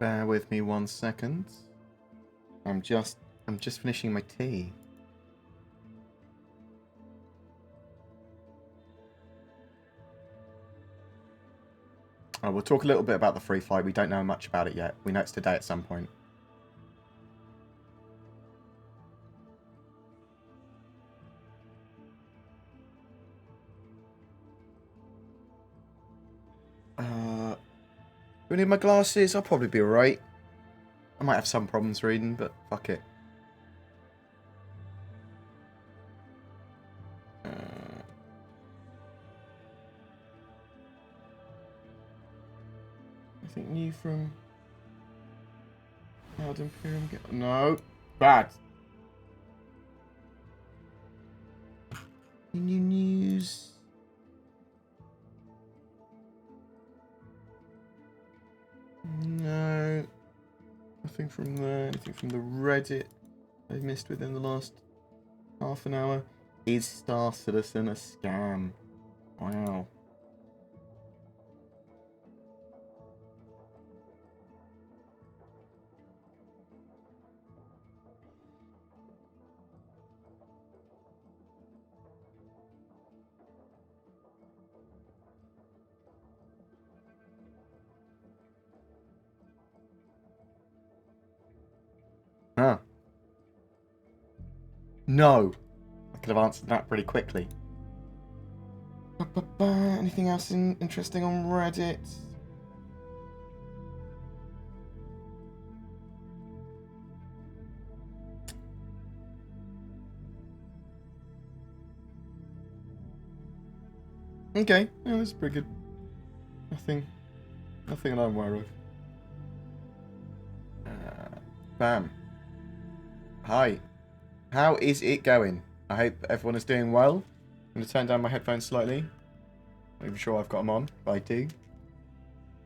Bear with me 1 second. I'm just finishing my tea. Oh, we'll talk a little bit about the free flight. We don't know much about it yet. We know it's today at some point. Do I need my glasses? I'll probably be alright. I might have some problems reading, but fuck it. Anything new from Cloud Imperium? No. Bad. Any new news? No. Nothing from there. Anything from the Reddit I missed within the last half an hour? Is Star Citizen a scam? Wow. Huh. No. I could have answered that pretty quickly. Anything else interesting on Reddit? Okay, yeah, that's pretty good. Nothing that I'm aware of. Bam. Hi. How is it going? I hope everyone is doing well. I'm going to turn down my headphones slightly. Not even sure I've got them on, but I do.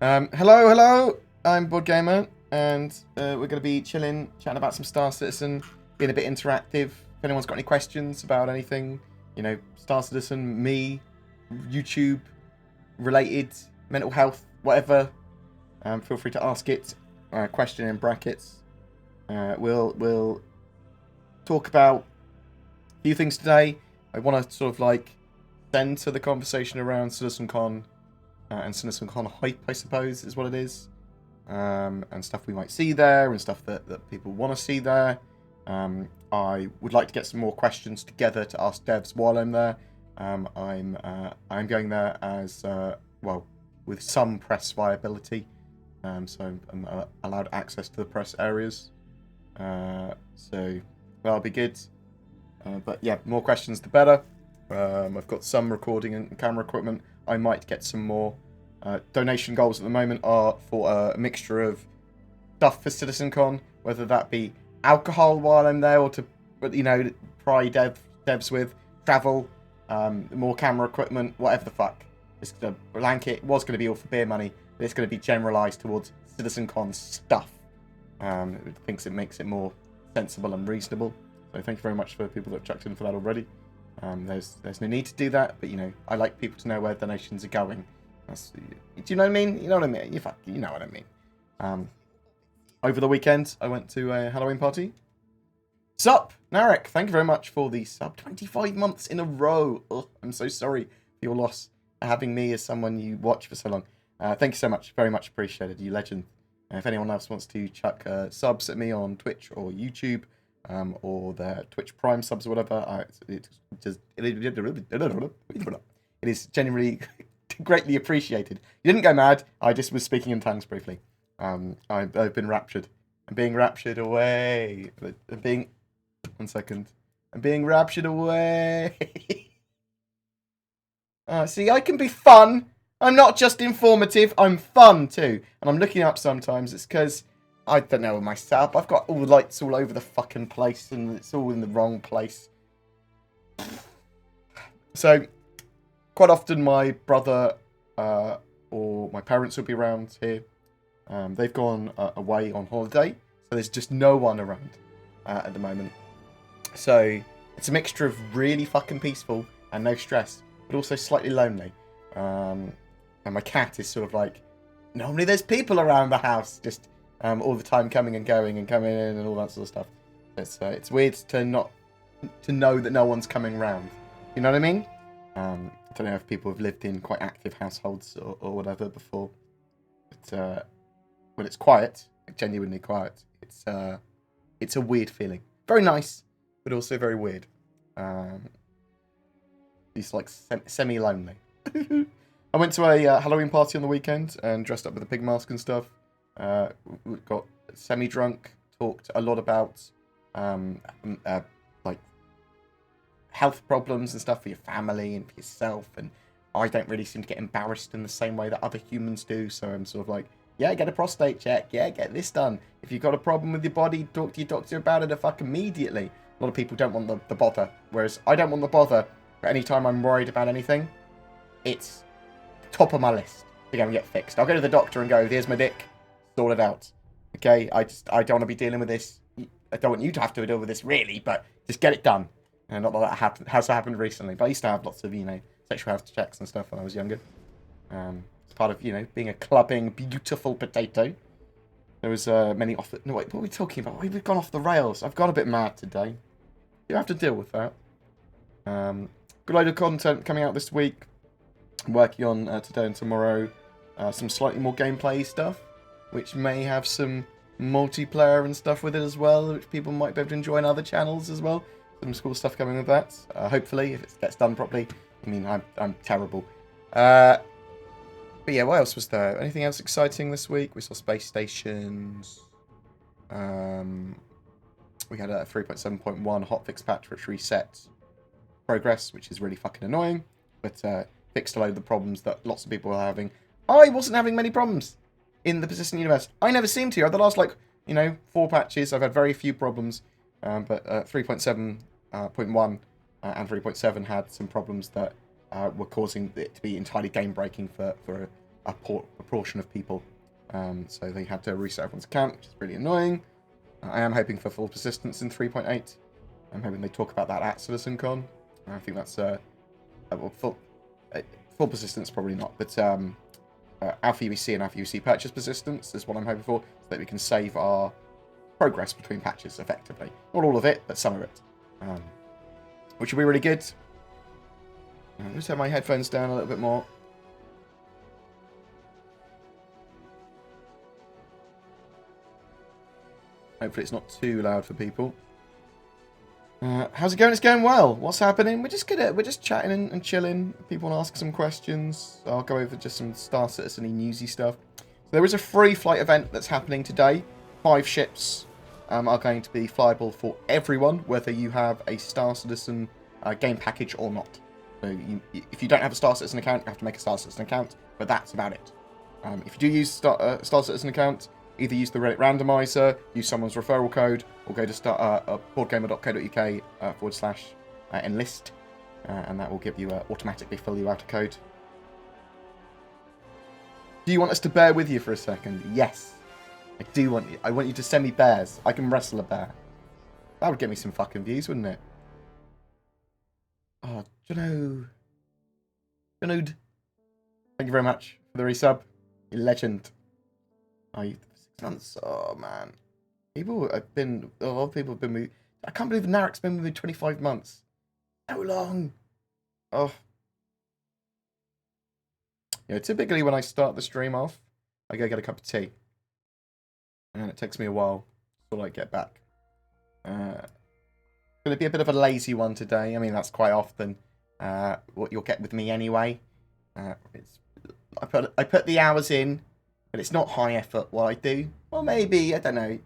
Hello. I'm BoredGamer, and we're going to be chilling, chatting about some Star Citizen, being a bit interactive. If anyone's got any questions about anything, you know, Star Citizen, me, YouTube, related, mental health, whatever, feel free to ask it. Question in brackets. We'll talk about a few things today. I want to sort of like center the conversation around CitizenCon and CitizenCon hype, I suppose, is what it is. And stuff we might see there and stuff that people want to see there. I would like to get some more questions together to ask devs while I'm there. I'm going there as, well, with some press viability. So I'm allowed access to the press areas. So that'll be good. But yeah, more questions the better. I've got some recording and camera equipment. I might get some more. Donation goals at the moment are for a mixture of stuff for CitizenCon, whether that be alcohol while I'm there or to, you know, pry devs with, travel, more camera equipment, whatever the fuck. It's a blanket. It was going to be all for beer money, but it's going to be generalised towards CitizenCon stuff. It thinks it makes it more sensible and reasonable. So thank you very much for people that have chucked in for that already. There's no need to do that, but you know, I like people to know where donations are going. Do you know what I mean? You know what I mean? You know what I mean. Over the weekend, I went to a Halloween party. Sup, Narek, thank you very much for the sub. 25 months in a row. Ugh, I'm so sorry for your loss, having me as someone you watch for so long. Thank you so much. Very much appreciated. You legend. If anyone else wants to chuck subs at me on Twitch or YouTube, or their Twitch Prime subs or whatever, it is genuinely greatly appreciated. You didn't go mad. I just was speaking in tongues briefly. I've been raptured. I'm being raptured away. I'm being... 1 second. I'm being raptured away. See, I can be fun. I'm not just informative. I'm fun too. And I'm looking up sometimes. It's because... I don't know myself. I've got all the lights all over the fucking place and it's all in the wrong place. So, quite often my brother or my parents will be around here. They've gone away on holiday, so there's just no one around at the moment. So, it's a mixture of really fucking peaceful and no stress, but also slightly lonely. And my cat is sort of like, normally there's people around the house, just all the time coming and going and coming in and all that sort of stuff. It's weird to know that no one's coming round. You know what I mean? I don't know if people have lived in quite active households or whatever before, but when it's quiet, genuinely quiet, it's a weird feeling. Very nice, but also very weird. It's like semi-lonely. I went to a Halloween party on the weekend and dressed up with a pig mask and stuff. We got semi-drunk, talked a lot about like health problems and stuff for your family and for yourself. And I don't really seem to get embarrassed in the same way that other humans do. So I'm sort of like, yeah, get a prostate check. Yeah, get this done. If you've got a problem with your body, talk to your doctor about it immediately. A lot of people don't want the bother, whereas I don't want the bother. But anytime I'm worried about anything, it's top of my list to go and get fixed. I'll go to the doctor and go, here's my dick, sort it out. Okay, I don't want to be dealing with this. I don't want you to have to deal with this, really, but just get it done. And not that has happened recently, but I used to have lots of, sexual health checks and stuff when I was younger. It's part of, being a clubbing, beautiful potato. There was many off... No, wait, what are we talking about? We've gone off the rails. I've got a bit mad today. You have to deal with that. Good load of content coming out this week. I'm working on today and tomorrow some slightly more gameplay stuff, which may have some multiplayer and stuff with it as well, which people might be able to enjoy on other channels as well. Some cool stuff coming with that. Hopefully, if it gets done properly. I mean, I'm terrible. But yeah, what else was there? Anything else exciting this week? We saw space stations. We had a 3.7.1 hotfix patch which reset progress, which is really fucking annoying, but fixed a load of the problems that lots of people are having. I wasn't having many problems in the persistent universe. I never seem to. Over the last, 4 patches, I've had very few problems, but 3.7.1 and 3.7 had some problems that were causing it to be entirely game-breaking for a proportion of people. So they had to reset everyone's account, which is really annoying. I am hoping for full persistence in 3.8. I'm hoping they talk about that at CitizenCon. I think that's full persistence, probably not, but Alpha UEC and Alpha UEC purchase persistence is what I'm hoping for, so that we can save our progress between patches effectively. Not all of it, but some of it. Which will be really good. Let me turn my headphones down a little bit more. Hopefully it's not too loud for people. How's it going? It's going well. What's happening? We're just chatting and chilling. People want to ask some questions. I'll go over just some Star Citizen-y newsy stuff. So there is a free flight event that's happening today. 5 ships are going to be flyable for everyone, whether you have a Star Citizen game package or not. So if you don't have a Star Citizen account, you have to make a Star Citizen account, but that's about it. If you do use Star Citizen account, either use the Reddit randomizer, use someone's referral code, or go to BoredGamer.co.uk/enlist, and that will give you automatically fill you out a code. Do you want us to bear with you for a second? Yes, I do want you. I want you to send me bears. I can wrestle a bear. That would get me some fucking views, wouldn't it? Oh, Junaid. Thank you very much for the resub. You legend. Oh, 6 months. Oh, man. A lot of people have been with... I can't believe Narek's been with me 25 months. So long. Oh. Typically when I start the stream off, I go get a cup of tea. And it takes me a while to get back. Going to be a bit of a lazy one today. I mean, that's quite often what you'll get with me anyway. I put the hours in, but it's not high effort what I do. Well, maybe, I don't know.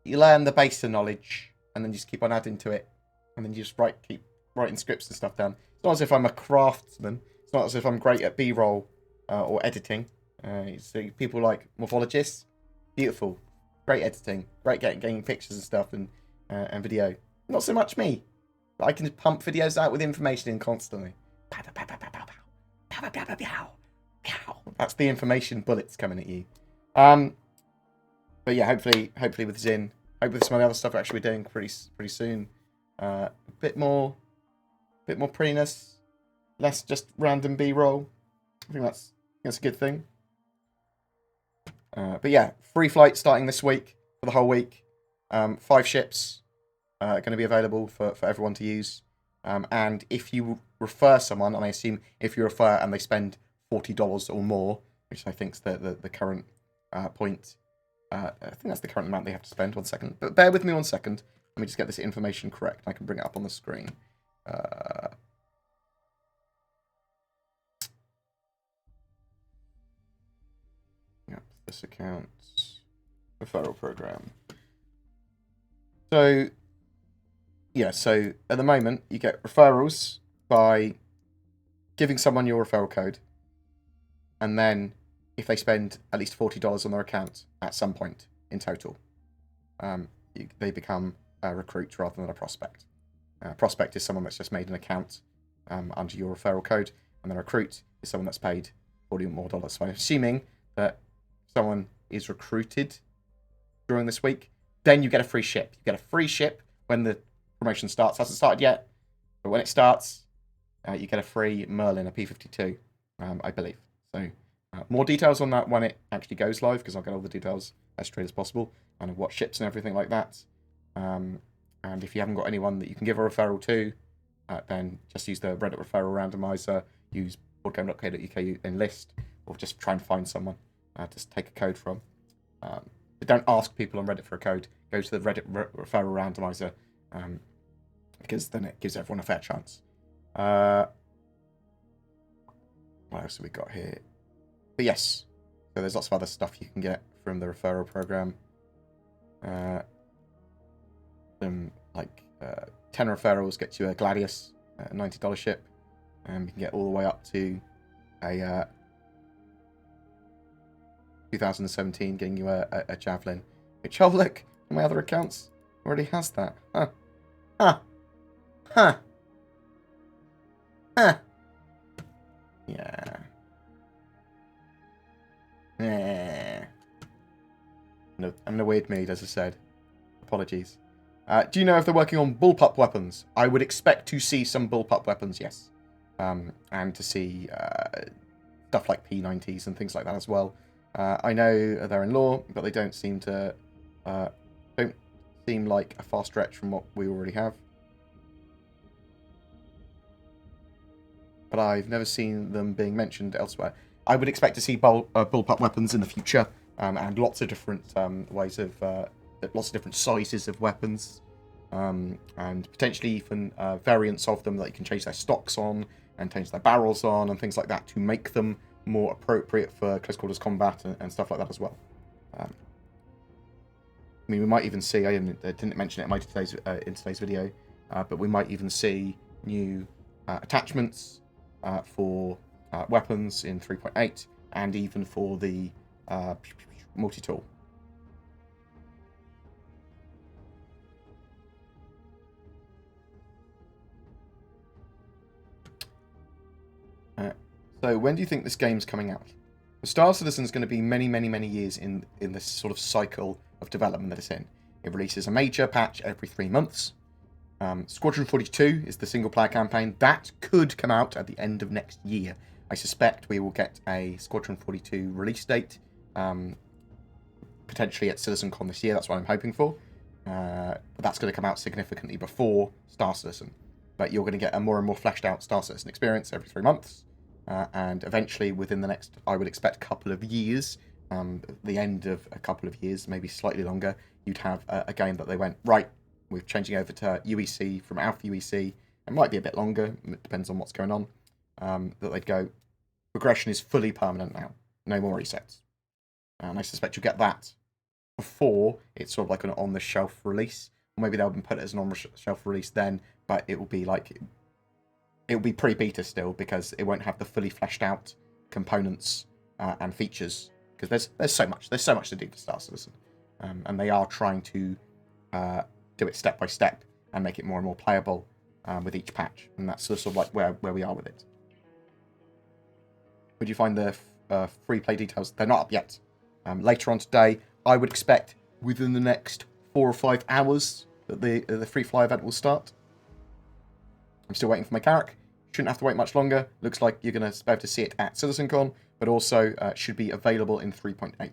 You learn the base of knowledge, and then just keep on adding to it. And then you just keep writing scripts and stuff down. It's not as if I'm a craftsman. It's not as if I'm great at B-roll or editing. So people like morphologists, beautiful. Great editing. Great getting pictures and stuff and video. Not so much me. But I can just pump videos out with information in constantly. That's the information bullets coming at you. But yeah, hopefully with Zin, hopefully with some of the other stuff we're actually doing pretty soon. A bit more prettiness, less just random B-roll. I think that's a good thing. But yeah, free flight starting this week for the whole week. 5 ships are going to be available for everyone to use. And if you refer someone, and I assume if you refer and they spend $40 or more, which I think is the current point, I think that's the current amount they have to spend. 1 second. But bear with me 1 second. Let me just get this information correct. I can bring it up on the screen. Yep, this account's referral program. So, yeah, so at the moment, you get referrals by giving someone your referral code, and then if they spend at least $40 on their account at some point in total, they become a recruit rather than a prospect. Prospect is someone that's just made an account under your referral code, and then a recruit is someone that's paid $40 or more. So I'm assuming that someone is recruited during this week, then you get a free ship. You get a free ship when the promotion starts. It hasn't started yet, but when it starts, you get a free Merlin, a P52, I believe. So more details on that when it actually goes live, because I'll get all the details as straight as possible, and what ships and everything like that. And if you haven't got anyone that you can give a referral to, then just use the Reddit referral randomizer, use boardgame.co.uk enlist, or just try and find someone to take a code from. But don't ask people on Reddit for a code. Go to the Reddit referral randomizer, because then it gives everyone a fair chance. What else have we got here? But yes, so there's lots of other stuff you can get from the referral program. Like 10 referrals get you a Gladius, a $90 ship, and you can get all the way up to a 2017 getting you a Javelin, which, oh look, on my other accounts already has that. Yeah. No, I'm in a weird mood, as I said. Apologies. Do you know if they're working on bullpup weapons? I would expect to see some bullpup weapons, yes. And to see stuff like P90s and things like that as well. I know they're in law, but they don't seem to... don't seem like a far stretch from what we already have. But I've never seen them being mentioned elsewhere. I would expect to see bullpup weapons in the future, and lots of different ways of... lots of different sizes of weapons, and potentially even variants of them that you can change their stocks on and change their barrels on and things like that to make them more appropriate for close quarters combat and stuff like that as well. I mean, we might even see, I didn't mention it in today's video, but we might even see new attachments for weapons in 3.8 and even for the multi-tool. So when do you think this game's coming out? The Star Citizen is going to be many, many, many years in this sort of cycle of development that it's in. It releases a major patch every 3 months. Squadron 42 is the single-player campaign. That could come out at the end of next year. I suspect we will get a Squadron 42 release date, potentially at CitizenCon this year. That's what I'm hoping for. But that's going to come out significantly before Star Citizen. But you're going to get a more and more fleshed out Star Citizen experience every 3 months. And eventually, within the next, I would expect, couple of years, the end of a couple of years, maybe slightly longer, you'd have a game that they went, right, we're changing over to UEC from Alpha UEC. It might be a bit longer, it depends on what's going on, that they'd go, progression is fully permanent now, no more resets. And I suspect you'll get that before it's sort of like an on-the-shelf release. Or maybe they'll put it as an on-the-shelf release then, but it will be like... It will be pre-beta still, because it won't have the fully fleshed out components and features, because there's so much to do for Star Citizen, and they are trying to do it step by step and make it more and more playable with each patch, and that's sort of like where we are with it. Would you find the free play details? They're not up yet. Later on today, I would expect within the next 4 or 5 hours that the free fly event will start. I'm still waiting for my Carrack. Shouldn't have to wait much longer. Looks like you're going to be able to see it at CitizenCon, but also should be available in 3.8.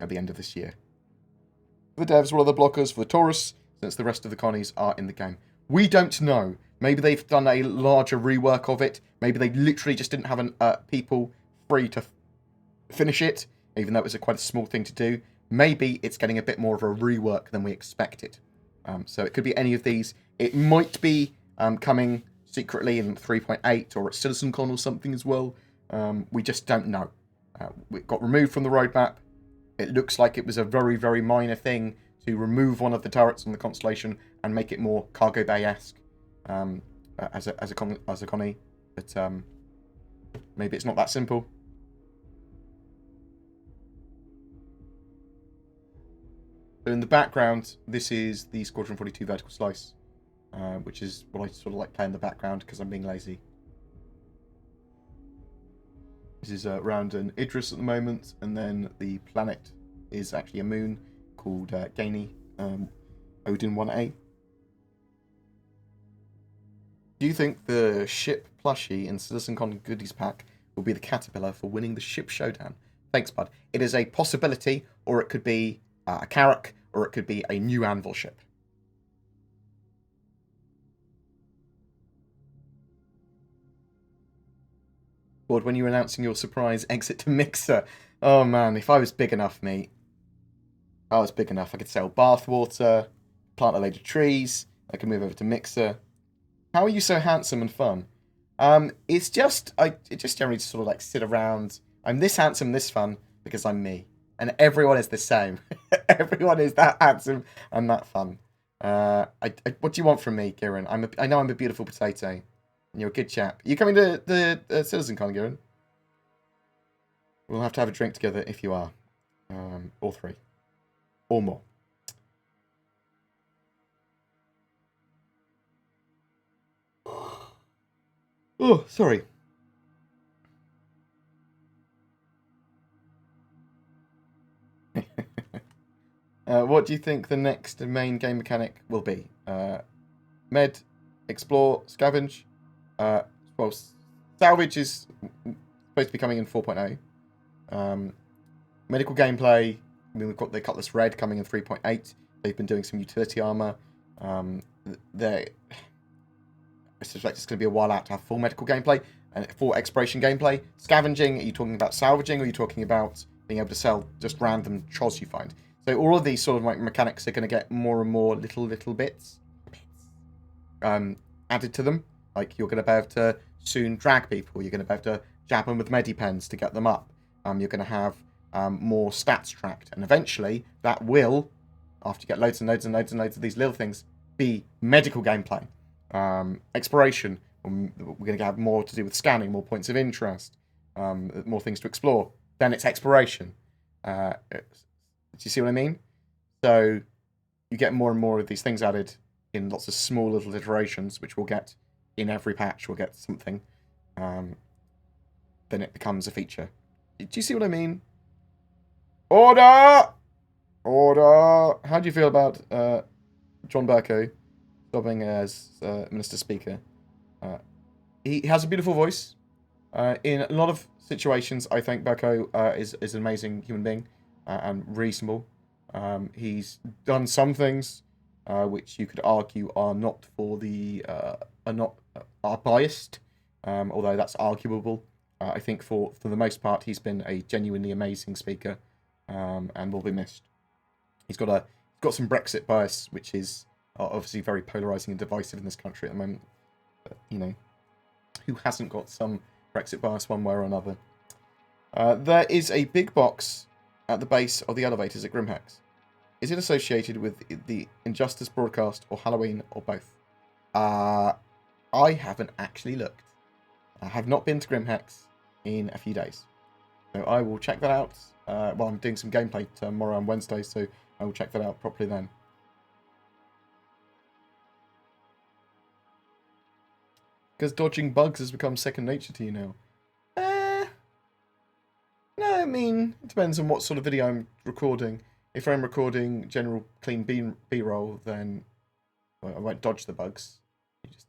at the end of this year. For the devs, what are the blockers for the tourists, since the rest of the connies are in the game? We don't know. Maybe they've done a larger rework of it. Maybe they literally just didn't have people free to finish it, even though it was quite a small thing to do. Maybe it's getting a bit more of a rework than we expected. So it could be any of these. It might be coming secretly in 3.8 or at CitizenCon or something as well. We just don't know. It got removed from the roadmap. It looks like it was a very, very minor thing to remove one of the turrets on the Constellation and make it more cargo bay-esque as a connie. But maybe it's not that simple. So in the background, this is the Squadron 42 vertical slice, which is what I sort of like play in the background because I'm being lazy. This is around an Idris at the moment, and then the planet is actually a moon called Gaini, Odin 1A. Do you think the ship plushie in CitizenCon Goodies Pack will be the caterpillar for winning the ship showdown? Thanks, bud. It is a possibility, or it could be a Carrack, or it could be a new Anvil ship. Bored when you were announcing your surprise exit to Mixer. Oh man, if I was big enough, mate. I was big enough. I could sell bathwater, plant a load of trees. I could move over to Mixer. How are you so handsome and fun? It just generally just sort of like sit around. I'm this handsome, this fun because I'm me, and everyone is the same. Everyone is that handsome and that fun. What do you want from me, Kieran? I know I'm a beautiful potato, and you're a good chap. Are you coming to the CitizenCon, Kieran? We'll have to have a drink together if you are, or 3, or more. Oh, sorry. What do you think the next main game mechanic will be? Med, explore, scavenge. Well, salvage is supposed to be coming in 4.0. Medical gameplay. I mean, we've got the Cutlass Red coming in 3.8. They've been doing some utility armor. I suspect it's going to be a while out to have full medical gameplay and full exploration gameplay. Scavenging, are you talking about salvaging, or are you talking about being able to sell just random chos you find? So all of these sort of like mechanics are going to get more and more little bits added to them. Like you're going to be able to soon drag people. You're going to be able to jab them with medipens to get them up. You're going to have more stats tracked, and eventually that will, after you get loads and loads and loads and loads of these little things, be medical gameplay. Exploration, we're going to have more to do with scanning, more points of interest, more things to explore. Then it's exploration. Do you see what I mean? So you get more and more of these things added in lots of small little iterations, which we'll get in every patch. We'll get something. Then it becomes a feature. Do you see what I mean? Order! Order! How do you feel about John Bercow stopping as Minister Speaker? He has a beautiful voice. In a lot of situations, I think Bercow is an amazing human being and reasonable. He's done some things which you could argue are not are biased, although that's arguable. I think for the most part, he's been a genuinely amazing speaker, and will be missed. He's got some Brexit bias, which is obviously very polarizing and divisive in this country at the moment. But, you know, who hasn't got some Brexit bias one way or another? There is a big box at the base of the elevators at Grimhex. Is it associated with the Injustice broadcast or Halloween or both? I haven't actually looked. I have not been to Grimhex in a few days. So I will check that out. Well, I'm doing some gameplay tomorrow on Wednesday, so I will check that out properly then. Because dodging bugs has become second nature to you now. No, I mean, it depends on what sort of video I'm recording. If I'm recording general clean B-roll, then I won't dodge the bugs.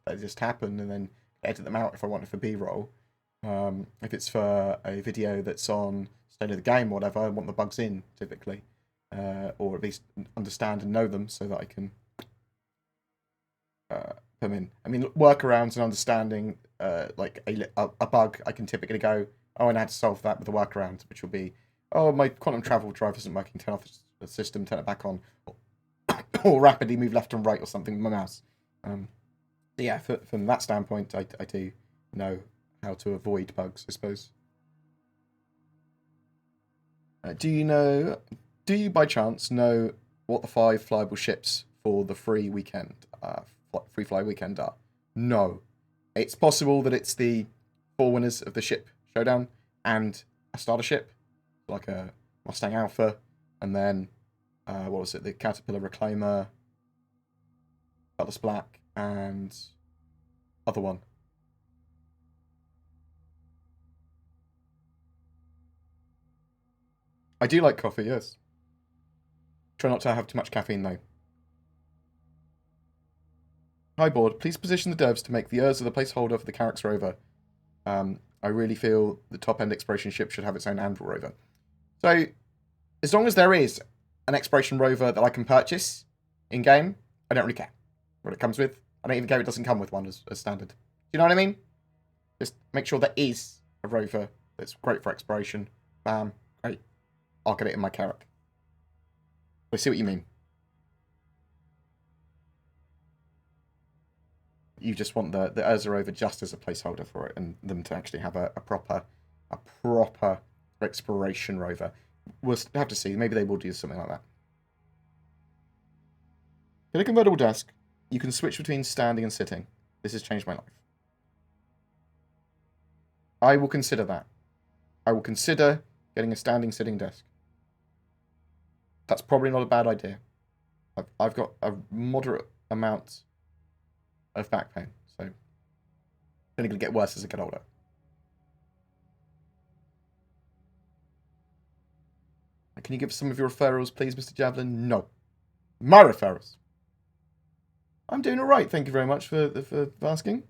They just happen, and then edit them out if I want it for B-roll. If it's for a video that's on state of the game or whatever, I want the bugs in, typically. Or at least understand and know them so that I can put them in. I mean, workarounds and understanding like a bug, I can typically go, oh, and I had to solve that with a workaround, which will be, oh, my quantum travel drive isn't working, turn off the system, turn it back on, or rapidly move left and right or something with my mouse. Yeah, from that standpoint, I do know how to avoid bugs, I suppose. Do you by chance know what the 5 flyable ships for the free fly weekend are? No. It's possible that it's the 4 winners of the ship showdown and a starter ship, like a Mustang Alpha, and then, what was it, the Caterpillar Reclaimer, Cutlass Black, and other one. I do like coffee, yes. Try not to have too much caffeine, though. Hi, board. Please position the devs to make the Urza the placeholder for the Carrack's Rover. I really feel the top-end exploration ship should have its own Anvil Rover. So, as long as there is an exploration rover that I can purchase in-game, I don't really care what it comes with. I don't even care if it doesn't come with one as standard. Do you know what I mean? Just make sure there is a rover that's great for exploration. Bam. Great. I'll get it in my Carrack. I see what you mean. You just want the Urza Rover just as a placeholder for it, and them to actually have a proper exploration rover. We'll have to see. Maybe they will do something like that. In a convertible desk, you can switch between standing and sitting. This has changed my life. I will consider that. I will consider getting a standing sitting desk. That's probably not a bad idea. I've got a moderate amount of back pain, so it's only going to get worse as I get older. Can you give some of your referrals, please, Mr. Javelin? No. My referrals. I'm doing all right. Thank you very much for asking.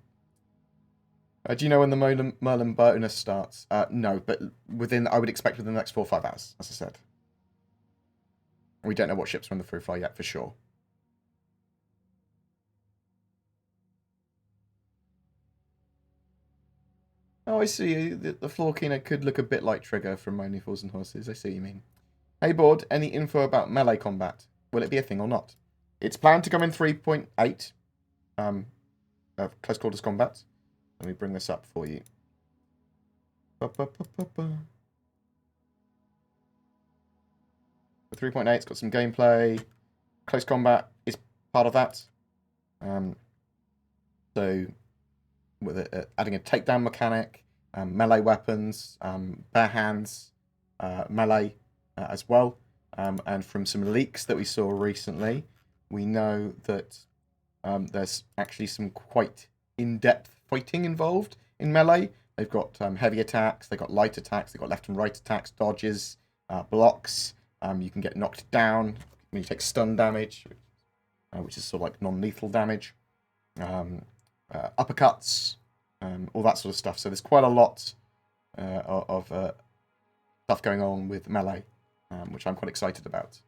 Do you know when the Merlin bonus starts? No, but I would expect within the next 4 or 5 hours, as I said. We don't know what ships are on the free fly yet, for sure. Oh, I see. The floor cleaner could look a bit like Trigger from Only Fools and Horses. I see what you mean. Hey, board, any info about melee combat? Will it be a thing or not? It's planned to come in 3.8. Close quarters combat. Let me bring this up for you. The 3.8's got some gameplay. Close combat is part of that. So, with adding a takedown mechanic, melee weapons, bare hands, melee as well. And from some leaks that we saw recently, we know that there's actually some quite in-depth fighting involved in melee. They've got heavy attacks, they've got light attacks, they've got left and right attacks, dodges, blocks. You can get knocked down when you take stun damage, which is sort of like non-lethal damage. Uppercuts, all that sort of stuff. So there's quite a lot of stuff going on with melee, which I'm quite excited about.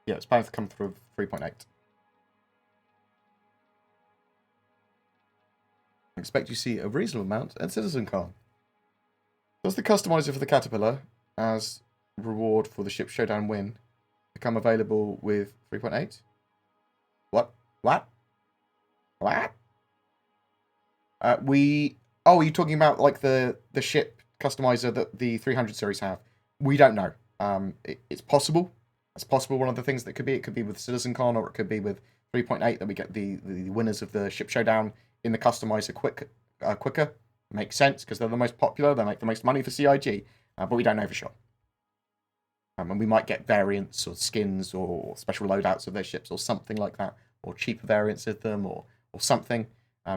Yeah, it's planned to come through 3.8. I expect you see a reasonable amount at CitizenCon. Does the customizer for the Caterpillar, as reward for the ship showdown win, become available with 3.8? What? Are you talking about like the ship customizer that the 300 series have? We don't know. It's possible. It's possible one of the things that could be. It could be with CitizenCon, or it could be with 3.8 that we get the winners of the ship showdown in the customizer quicker. Makes sense because they're the most popular. They make the most money for CIG, but we don't know for sure. And we might get variants or skins or special loadouts of their ships or something like that, or cheaper variants of them, or something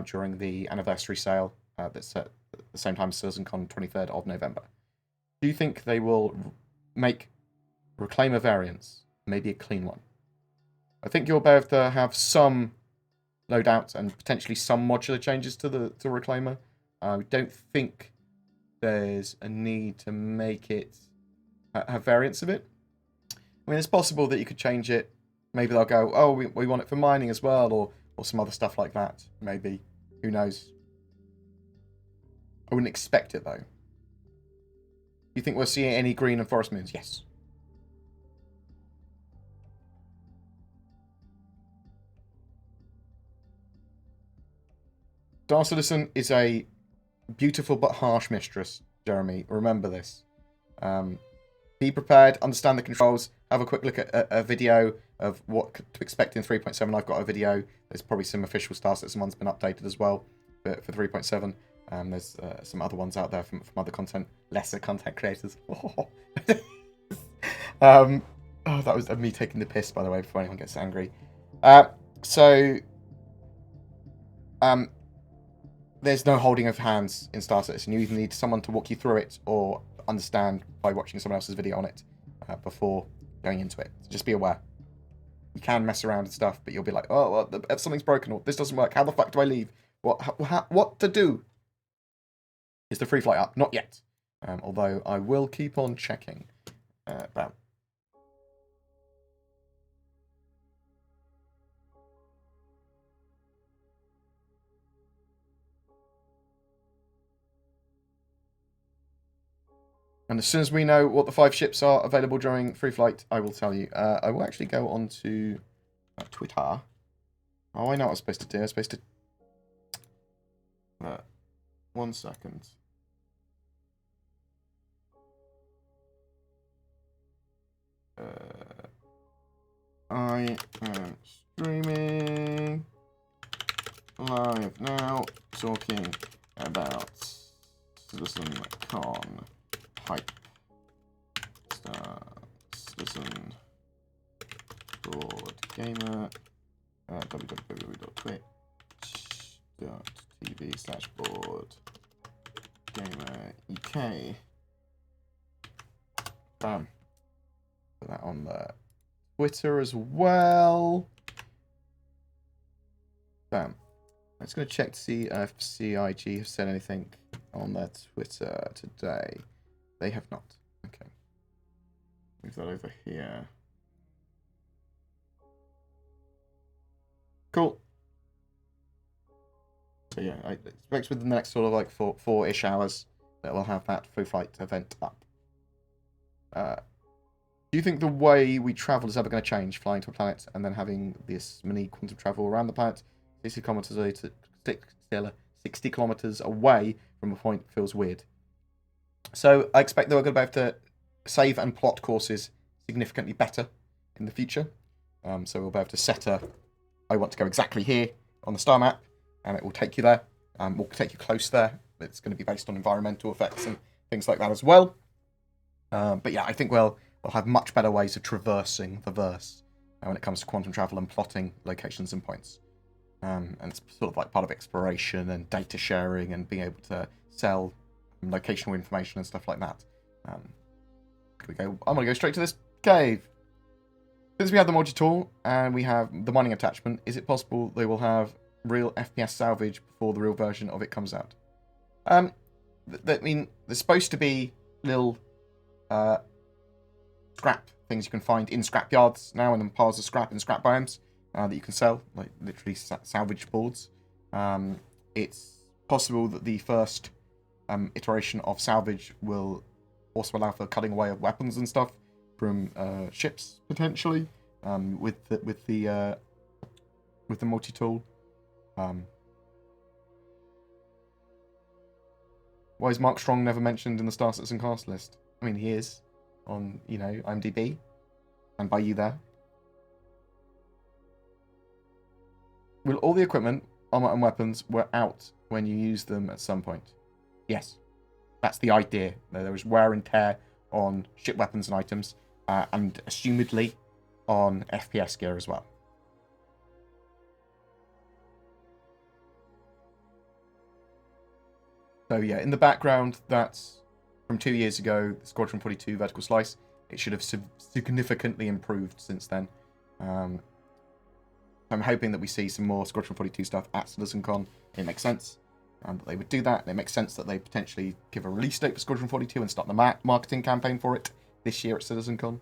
during the anniversary sale that's at the same time as CitizenCon, 23rd of November. Do you think they will make Reclaimer variants, maybe a clean one? I think you'll be able to have some loadouts and potentially some modular changes to the Reclaimer, I don't think there's a need to make it have variants of it. I mean, it's possible that you could change it. Maybe they'll go, oh, we want it for mining as well, or some other stuff like that. Maybe. Who knows? I wouldn't expect it, though. You think we'll see any green and forest moons? Yes. Star Citizen is a beautiful but harsh mistress, Jeremy. Remember this. Be prepared, understand the controls, have a quick look at a video of what to expect in 3.7. I've got a video. There's probably some official Star Citizen one's been updated as well for 3.7. There's some other ones out there from other lesser content creators. Oh, that was me taking the piss, by the way, before anyone gets angry. There's no holding of hands in Star Citizen. You either need someone to walk you through it or understand by watching someone else's video on it before going into it. So just be aware. You can mess around and stuff, but you'll be like, oh, well, if something's broken or this doesn't work, how the fuck do I leave? What to do? Is the free flight up? Not yet. Although I will keep on checking. Bam. And as soon as we know what the 5 ships are available during free flight, I will tell you. I will actually go on to Twitter. Oh, I know what I was supposed to do. I was supposed to... 1 second. I am streaming live now, talking about CitizenCon hype. Citizen BoredGamer www.twitch.tv/BoredGamer UK. Bam. Put that on the Twitter as well. Bam. I'm just going to check to see if CIG have said anything on their Twitter today. They have not. Okay. Move that over here. Cool. So yeah, I expect within the next sort of like four-ish hours that we'll have that free flight event up. Do you think the way we travel is ever going to change, flying to a planet and then having this mini quantum travel around the planet 60 kilometers away from a point feels weird? So I expect that we're going to be able to save and plot courses significantly better in the future. So we'll be able to set I want to go exactly here on the star map, and it will take you there. Will take you close there. It's going to be based on environmental effects and things like that as well. But yeah, I think we'll have much better ways of traversing the verse when it comes to quantum travel and plotting locations and points. And it's sort of like part of exploration and data sharing and being able to sell locational information and stuff like that. I'm going to go straight to this cave. Since we have the multi-tool and we have the mining attachment, is it possible they will have real FPS salvage before the real version of it comes out? I mean, there's supposed to be little scrap things you can find in scrap yards now, and then piles of scrap in scrap biomes that you can sell, like literally salvage boards. It's possible that the first iteration of salvage will also allow for cutting away of weapons and stuff from ships potentially, with the multi-tool. Why is Mark Strong never mentioned in the Star Citizen cast list? I mean, he is on, IMDb, and by you there. Will all the equipment, armor and weapons, were out when you use them at some point? Yes. That's the idea. There was wear and tear on ship weapons and items, and assumedly on FPS gear as well. So yeah, in the background, that's from 2 years ago, the Squadron 42 vertical slice. It should have significantly improved since then. I'm hoping that we see some more Squadron 42 stuff at CitizenCon. It makes sense. and they would do that. And it makes sense that they potentially give a release date for Squadron 42 and start the marketing campaign for it this year at CitizenCon.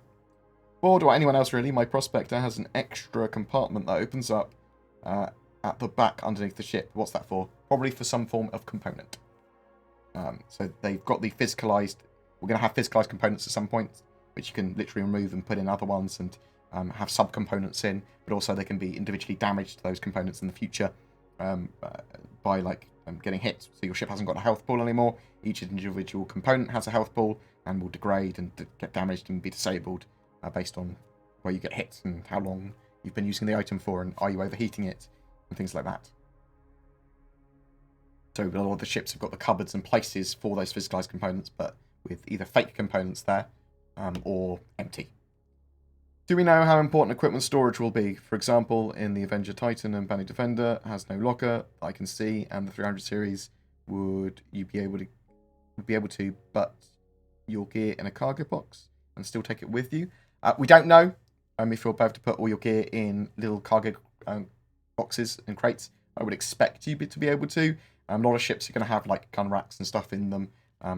Bored, or anyone else really, my Prospector has an extra compartment that opens up at the back underneath the ship. What's that for? Probably for some form of component. So they've got the physicalized... We're going to have physicalized components at some point, which you can literally remove and put in other ones and have sub-components in, but also they can be individually damaged, those components, in the future by getting hit. So your ship hasn't got a health pool anymore. Each individual component has a health pool and will degrade and get damaged and be disabled based on where you get hit and how long you've been using the item for, and are you overheating it, and things like that. So a lot of the ships have got the cupboards and places for those physicalized components, but with either fake components there or empty. Do we know how important equipment storage will be? For example, in the Avenger Titan and Banu Defender has no locker I can see, and the 300 series would you be able to put your gear in a cargo box and still take it with you? We don't know if you're able to put all your gear in little cargo boxes and crates. I would expect you to be able to. A lot of ships are going to have like gun racks and stuff in them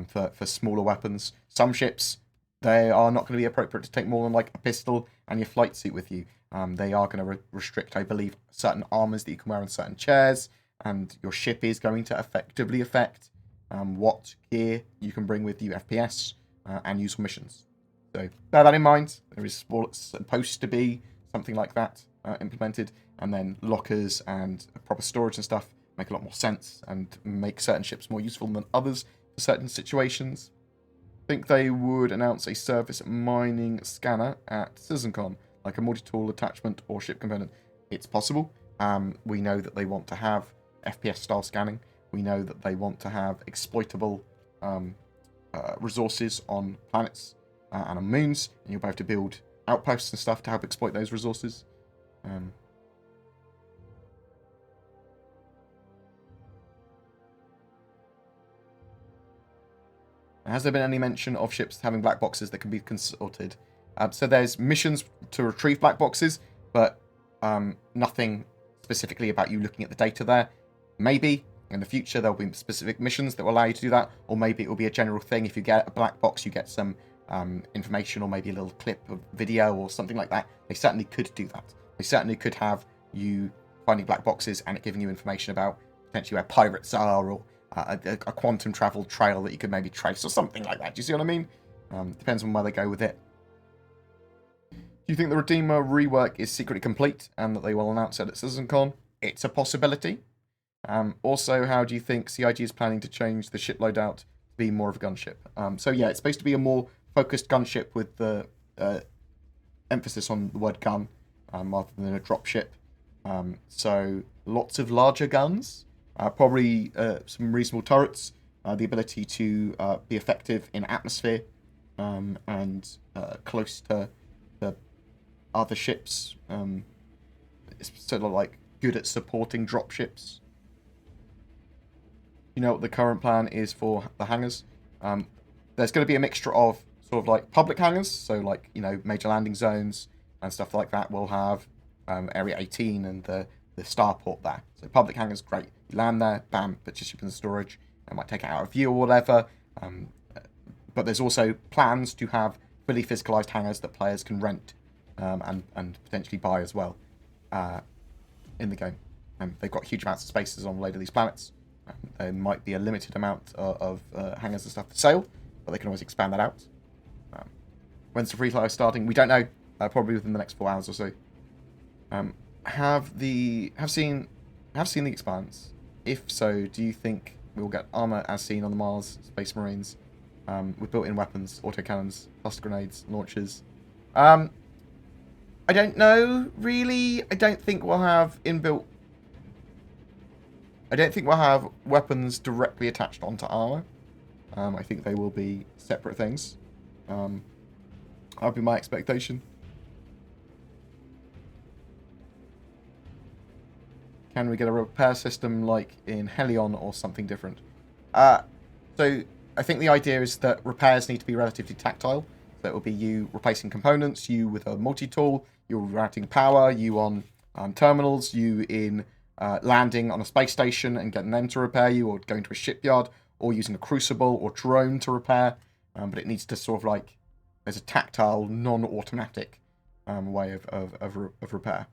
for smaller weapons. Some ships, they are not going to be appropriate to take more than like a pistol and your flight suit with you. They are going to restrict, I believe, certain armors that you can wear on certain chairs, and your ship is going to effectively affect what gear you can bring with you, FPS, and use for missions. So bear that in mind. There is supposed to be something like that implemented, and then lockers and proper storage and stuff make a lot more sense and make certain ships more useful than others for certain situations. I think they would announce a surface mining scanner at CitizenCon, like a multi-tool attachment or ship component. It's possible. We know that they want to have FPS-style scanning. We know that they want to have exploitable resources on planets and on moons, and you'll be able to build outposts and stuff to help exploit those resources. Has there been any mention of ships having black boxes that can be consulted? So there's missions to retrieve black boxes, but nothing specifically about you looking at the data there. Maybe in the future there'll be specific missions that will allow you to do that, or maybe it will be a general thing. If you get a black box, you get some information, or maybe a little clip of video or something like that. They certainly could do that. They certainly could have you finding black boxes and it giving you information about potentially where pirates are, or a quantum travel trail that you could maybe trace, or something like that. Do you see what I mean? Depends on where they go with it. Do you think the Redeemer rework is secretly complete and that they will announce it at CitizenCon? It's a possibility. Also, how do you think CIG is planning to change the ship loadout to be more of a gunship? So yeah, it's supposed to be a more focused gunship with the emphasis on the word gun rather than a dropship. So lots of larger guns. Probably some reasonable turrets, the ability to be effective in atmosphere and close to the other ships. It's sort of like good at supporting dropships. You know what the current plan is for the hangars? There's going to be a mixture of sort of like public hangars, so like, you know, major landing zones and stuff like that. We'll have Area 18 and the starport there. So public hangars, great. You land there, bam, put your ship in the storage. It might take it out of view or whatever. But there's also plans to have fully physicalized hangars that players can rent and potentially buy as well in the game. They've got huge amounts of spaces on a load of these planets. There might be a limited amount of hangars and stuff for sale, but they can always expand that out. When's the free fire starting? We don't know. Probably within the next 4 hours or so. Have seen the Expanse? If so, do you think we will get armor as seen on the Mars Space Marines with built-in weapons, autocannons, cluster grenades, launchers? I don't know, really. I don't think we'll have inbuilt... I don't think we'll have weapons directly attached onto armor. I think they will be separate things. That'll be my expectation. Can we get a repair system like in Helion or something different? So I think the idea is that repairs need to be relatively tactile. So it will be you replacing components, you with a multi-tool, you routing power, you on terminals, you in landing on a space station and getting them to repair you, or going to a shipyard, or using a crucible or drone to repair. But it needs to sort of like, there's a tactile, non-automatic way of repair.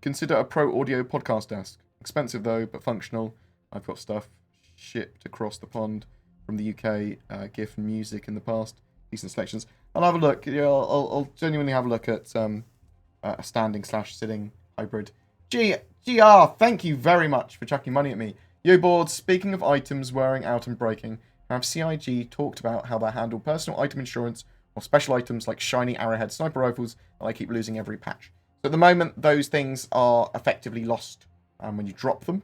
Consider a pro audio podcast desk. Expensive though, but functional. I've got stuff shipped across the pond from the UK, GIF and music in the past. Decent selections. I'll have a look. Yeah, I'll genuinely have a look at a standing/sitting hybrid. GR, thank you very much for chucking money at me. Yo, Board, speaking of items wearing out and breaking, have CIG talked about how they handle personal item insurance or special items like shiny arrowhead sniper rifles that I keep losing every patch? So at the moment, those things are effectively lost when you drop them.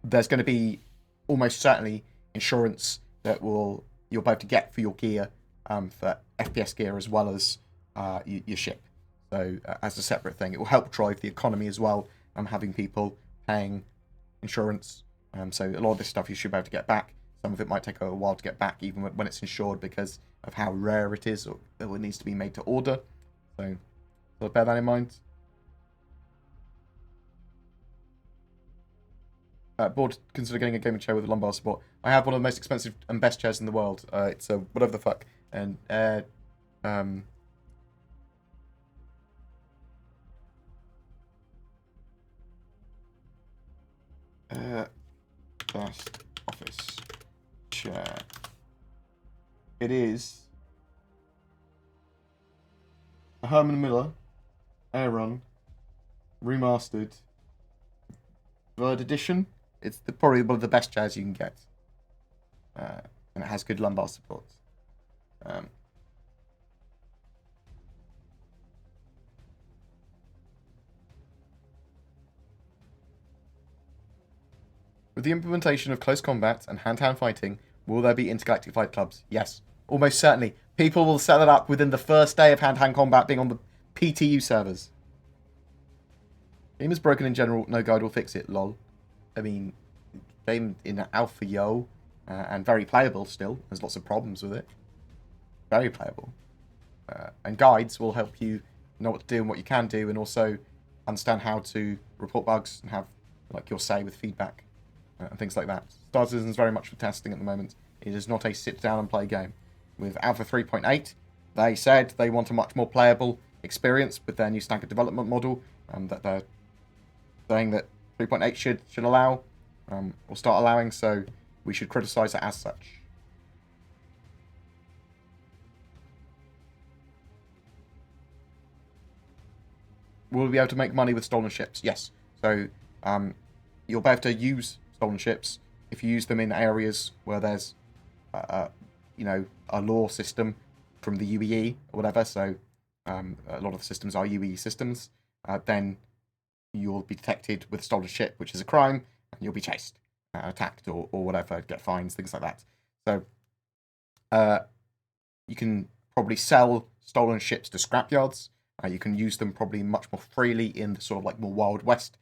There's going to be almost certainly insurance that you'll be able to get for your gear, for FPS gear as well as your ship. So as a separate thing, it will help drive the economy as well. Having people paying insurance. So a lot of this stuff you should be able to get back. Some of it might take a while to get back, even when it's insured, because of how rare it is, or it needs to be made to order. So bear that in mind. Board, consider getting a gaming chair with a lumbar support. I have one of the most expensive and best chairs in the world. It's a whatever the fuck. And best office chair. It is a Herman Miller Aeron remastered 3rd edition. It's probably one of the best chairs you can get. And it has good lumbar support. With the implementation of close combat and hand-to-hand fighting, will there be intergalactic fight clubs? Yes, almost certainly. People will set it up within the first day of hand-to-hand combat being on the PTU servers. Game is broken in general, no guide will fix it, lol. I mean, game in alpha, yo, and very playable still. There's lots of problems with it. Very playable. And guides will help you know what to do and what you can do, and also understand how to report bugs and have like your say with feedback and things like that. Star Citizen is very much for testing at the moment. It is not a sit down and play game. With Alpha 3.8, they said they want a much more playable experience with their new staggered development model, that they're saying that 3.8 should allow, or start allowing, so we should criticize it as such. Will we be able to make money with stolen ships? Yes. So you'll be able to use stolen ships if you use them in areas where there's, a law system from the UEE or whatever. So a lot of the systems are UEE systems. Then you'll be detected with a stolen ship, which is a crime, and you'll be chased, attacked, or whatever, get fines, things like that. So you can probably sell stolen ships to scrapyards. You can use them probably much more freely in the sort of like more Wild West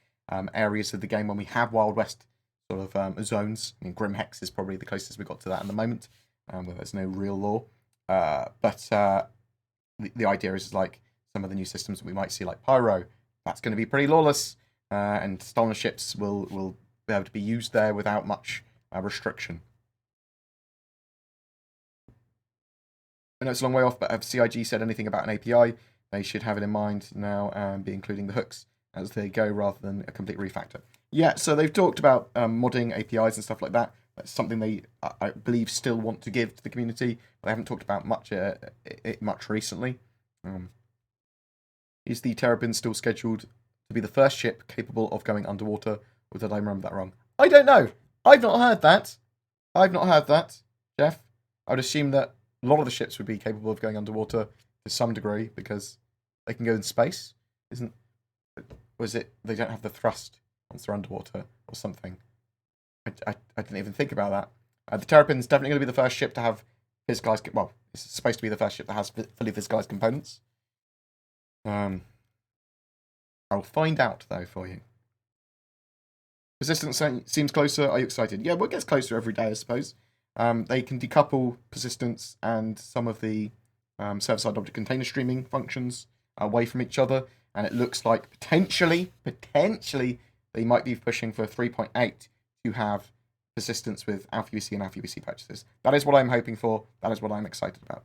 areas of the game when we have Wild West sort of zones. I mean, Grim Hex is probably the closest we got to that in the moment, where there's no real law. But the idea is like some of the new systems that we might see, like Pyro, that's going to be pretty lawless, and stolen ships will be able to be used there without much restriction. I know it's a long way off, but have CIG said anything about an API? They should have it in mind now and be including the hooks as they go rather than a complete refactor. Yeah, so they've talked about modding APIs and stuff like that. That's something they, I believe, still want to give to the community. They haven't talked about much recently. Is the Terrapin still scheduled to be the first ship capable of going underwater, or did I remember that wrong? I don't know. I've not heard that. Jeff. I would assume that a lot of the ships would be capable of going underwater to some degree because they can go in space. Was it they don't have the thrust once they're underwater or something? I didn't even think about that. The Terrapin's definitely going to be the first ship to have physicalized. Well, it's supposed to be the first ship that has fully physicalized components. I'll find out though for you. Persistence seems closer. Are you excited? Yeah, well, it gets closer every day, I suppose. They can decouple persistence and some of the server-side object container streaming functions away from each other. and it looks like potentially, they might be pushing for 3.8 to have persistence with Alpha UC and Alpha UC purchases. That is what I'm hoping for. That is what I'm excited about.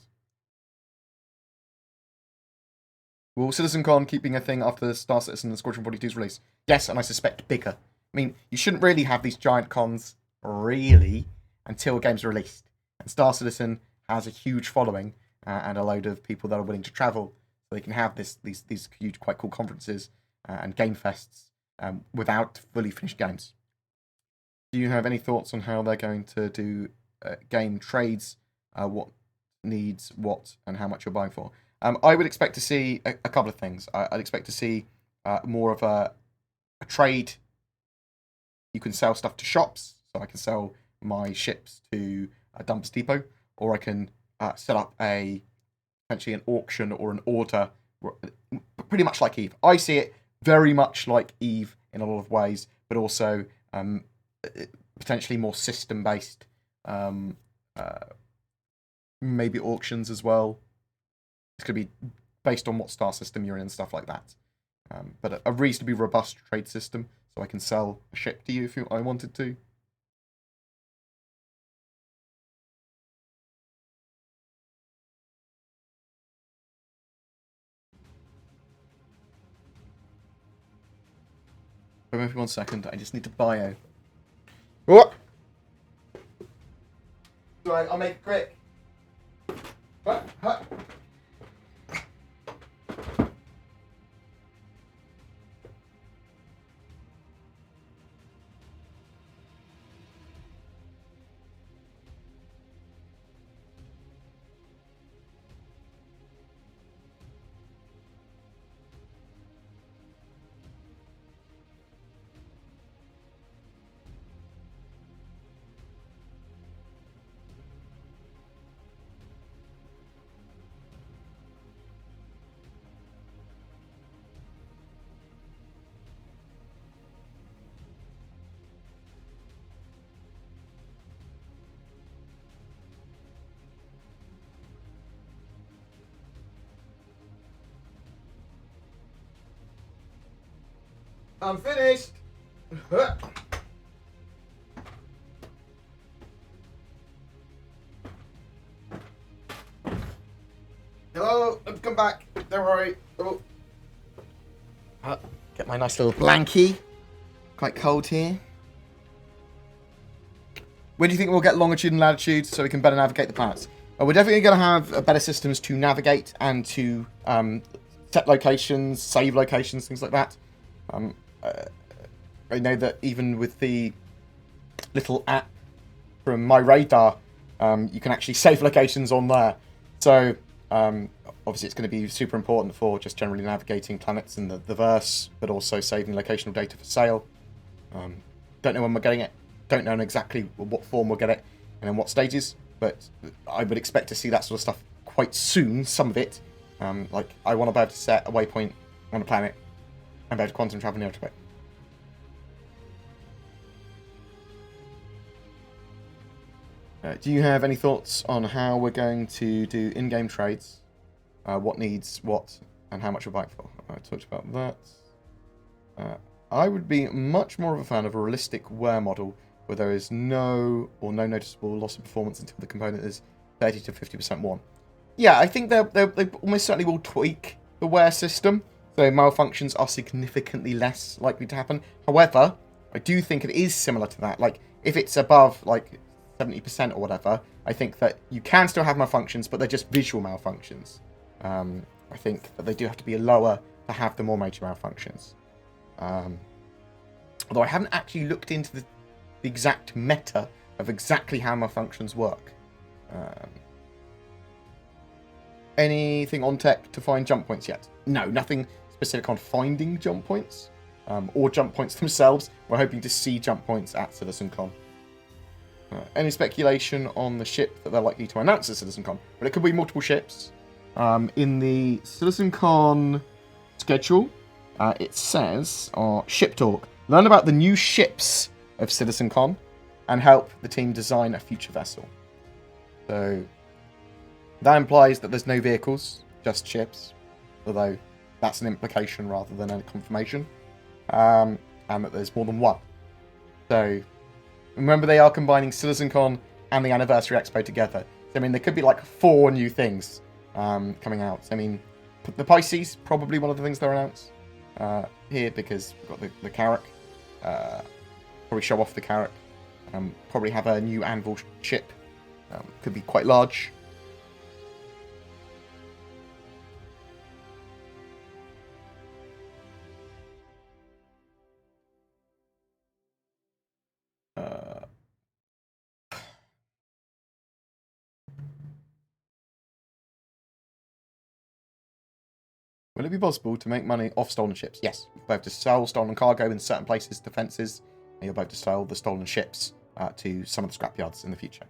Will CitizenCon keep being a thing after Star Citizen and Squadron 42's release? Yes, and I suspect bigger. I mean, you shouldn't really have these giant cons, really, until games are released. And Star Citizen has a huge following and a load of people that are willing to travel, so they can have these huge, quite cool conferences and game fests without fully finished games. Do you have any thoughts on how they're going to do game trades, what needs what, and how much you're buying for? I would expect to see a couple of things. I'd expect to see more of a trade. You can sell stuff to shops, so I can sell my ships to a dumpers depot, or I can set up potentially an auction or an order, pretty much like Eve. I see it very much like Eve in a lot of ways, but also potentially more system-based, maybe auctions as well. It's going to be based on what star system you're in and stuff like that. But a reasonably robust trade system, so I can sell a ship to you if I wanted to. Wait for 1 second, I just need to bio. What? Right, I'll make it quick. What? I'm finished. Hello, let's come back. Don't worry. Oh. Get my nice little blankie. Quite cold here. When do you think we'll get longitude and latitude so we can better navigate the planets? We're definitely going to have better systems to navigate and to set locations, save locations, things like that. I know that even with the little app from my radar, you can actually save locations on there. So obviously it's going to be super important for just generally navigating planets in the verse, but also saving locational data for sale. Don't know when we're getting it. Don't know exactly what form we'll get it and in what stages, but I would expect to see that sort of stuff quite soon, some of it. Like, I want to be able to set a waypoint on a planet and be able to quantum travel near to it. Do you have any thoughts on how we're going to do in-game trades? What needs what, and how much we're buying for? I talked about that. I would be much more of a fan of a realistic wear model where there is no noticeable loss of performance until the component is 30 to 50% worn. Yeah, I think they almost certainly will tweak the wear system, so malfunctions are significantly less likely to happen. However, I do think it is similar to that. Like, if it's above, like, 70% or whatever, I think that you can still have malfunctions, but they're just visual malfunctions. I think that they do have to be lower to have the more major malfunctions. Although I haven't actually looked into the exact meta of exactly how malfunctions work. Anything on tech to find jump points yet? No, nothing specific on finding jump points or jump points themselves. We're hoping to see jump points at CitizenCon. Any speculation on the ship that they're likely to announce at CitizenCon? But it could be multiple ships. In the CitizenCon schedule, it says, Ship Talk, learn about the new ships of CitizenCon and help the team design a future vessel. So that implies that there's no vehicles, just ships. Although that's an implication rather than a confirmation, and that there's more than one. So remember, they are combining CitizenCon and the Anniversary Expo together. So, I mean, there could be like 4 new things coming out. So, I mean, the Pisces, probably one of the things they'll announce here, because we've got the Carrack. Probably show off the Carrack. Probably have a new Anvil ship. Could be quite large. Will it be possible to make money off stolen ships? Yes. You'll be able to sell stolen cargo in certain places, defences, and you'll be able to sell the stolen ships to some of the scrapyards in the future.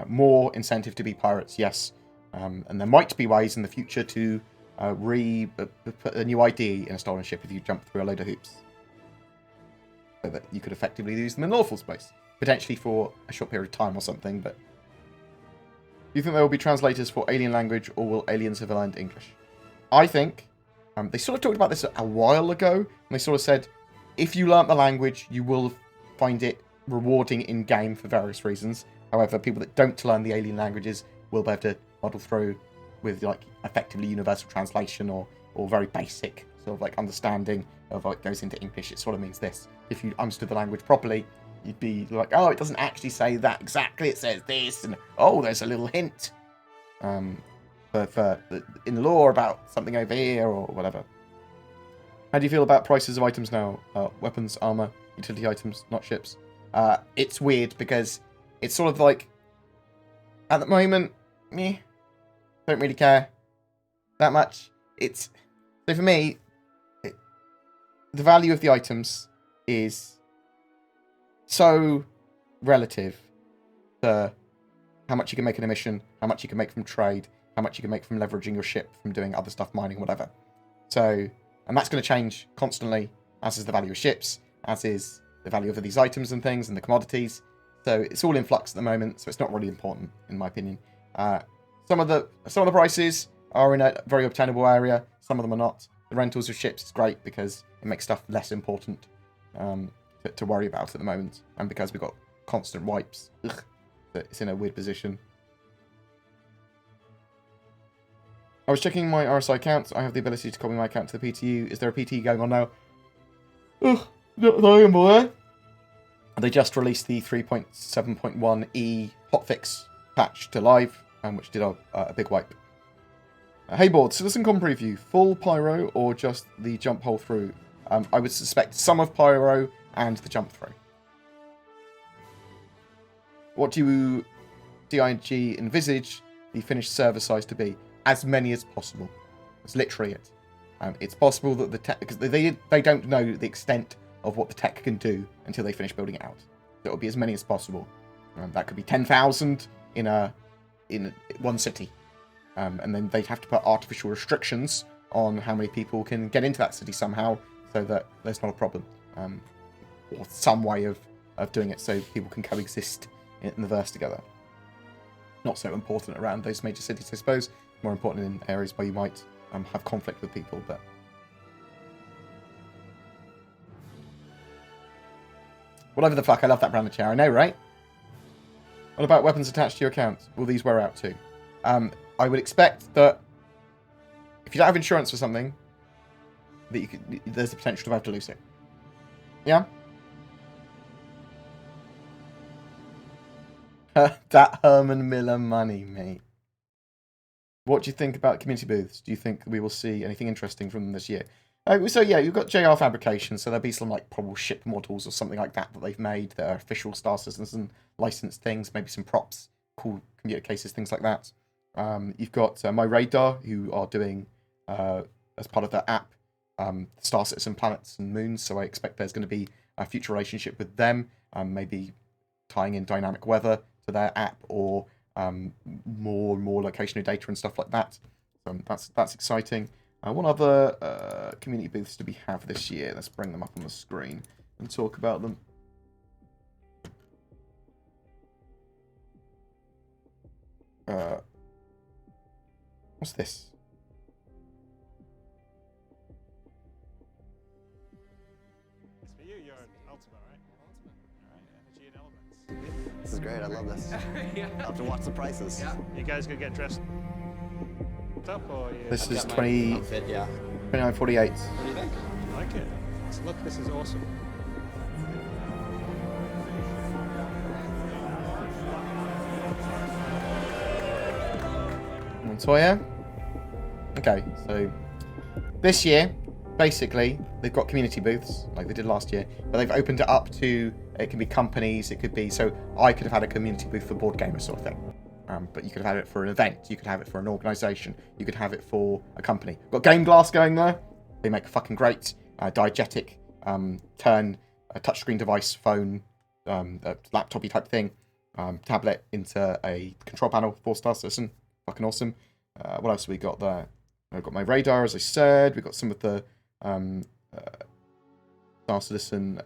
More incentive to be pirates, yes. And there might be ways in the future to put a new ID in a stolen ship if you jump through a load of hoops. So that you could effectively use them in lawful space. Potentially for a short period of time or something, but... Do you think there will be translators for alien language, or will aliens have learned English? I think, they sort of talked about this a while ago, and they sort of said, if you learnt the language, you will find it rewarding in-game for various reasons. However, people that don't learn the alien languages will be able to muddle through with, like, effectively universal translation or very basic sort of, like, understanding of what goes into English. It sort of means this. If you understood the language properly, you'd be like, oh, it doesn't actually say that exactly, it says this, and oh, there's a little hint. For in lore about something over here or whatever. How do you feel about prices of items now? Weapons, armor, utility items, not ships. It's weird because it's sort of like, at the moment, meh, don't really care that much. So for me, the value of the items is so relative to how much you can make in a mission, how much you can make from trade, how much you can make from leveraging your ship, from doing other stuff, mining, whatever. So, and that's going to change constantly, as is the value of ships, as is the value of these items and things, and the commodities. So it's all in flux at the moment, so it's not really important, in my opinion. Some of the prices are in a very obtainable area, some of them are not. The rentals of ships is great because it makes stuff less important to worry about at the moment, and because we've got constant wipes. Ugh, it's in a weird position. I was checking my RSI accounts. I have the ability to copy my account to the PTU. Is there a PT going on now? Ugh, not knowing more. They just released the 3.7.1e HOTFIX patch to live, which did a big wipe. Hey board, CitizenCon preview. Full pyro or just the jump hole through? I would suspect some of pyro and the jump through. What do DIG envisage the finished server size to be? As many as possible. That's literally it. It's possible that the tech, because they don't know the extent of what the tech can do until they finish building it out. So it'll be as many as possible. That could be 10,000 in one city, and then they'd have to put artificial restrictions on how many people can get into that city somehow, so that there's not a problem, or some way of doing it so people can coexist in the verse together. Not so important around those major cities, I suppose. More important in areas where you might have conflict with people, but... Whatever the fuck, I love that brand of chair, I know, right? What about weapons attached to your account? Will these wear out too? I would expect that if you don't have insurance for something, that there's the potential to have to lose it. Yeah? That Herman Miller money, mate. What do you think about community booths? Do you think we will see anything interesting from them this year? So yeah, you've got JR Fabrication, so there'll be some like probable ship models or something like that they've made that are official Star Citizen licensed things, maybe some props, cool computer cases, things like that. You've got My Radar, who are doing, as part of their app, Star Citizen planets and moons, so I expect there's going to be a future relationship with them, maybe tying in dynamic weather to their app, or more and more locational data and stuff like that. That's exciting. What other community booths do we have this year? Let's bring them up on the screen and talk about them. What's this? is great. I love this. Yeah. I'll have to watch the prices. Yeah. You guys gonna get dressed up or you... This is Got my 20, outfit, yeah. 29.48. What do you think? I like it. Look, this is awesome. Montoya. Okay, so this year, basically, they've got community booths like they did last year, but they've opened it up to, it can be companies, it could be, so I could have had a community booth for BoredGamer sort of thing. But you could have had it for an event, you could have it for an organisation, you could have it for a company. Got Game Glass going there. They make a fucking great diegetic turn a touchscreen device, phone, a laptopy type thing, tablet into a control panel, 4-star citizen. Fucking awesome. What else have we got there? I've got my radar, as I said. We've got some of the Star Citizen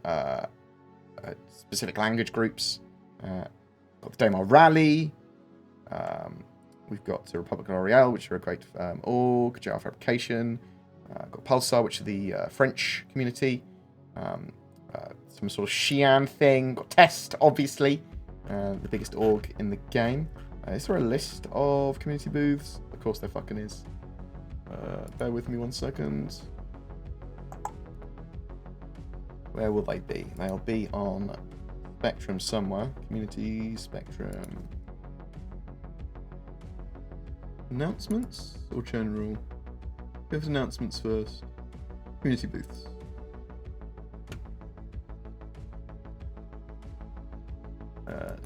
specific language groups. Got the Daymar Rally. We've got the Republic of L'Oreal, which are a great org. JR Fabrication. Got Pulsar, which are the French community. Some sort of Xi'an thing. Got Test, obviously. The biggest org in the game. Is there a list of community booths? Of course there fucking is. Bear with me 1 second. Where will they be? They'll be on Spectrum somewhere. Community, Spectrum. Announcements or general? We have announcements first. Community booths.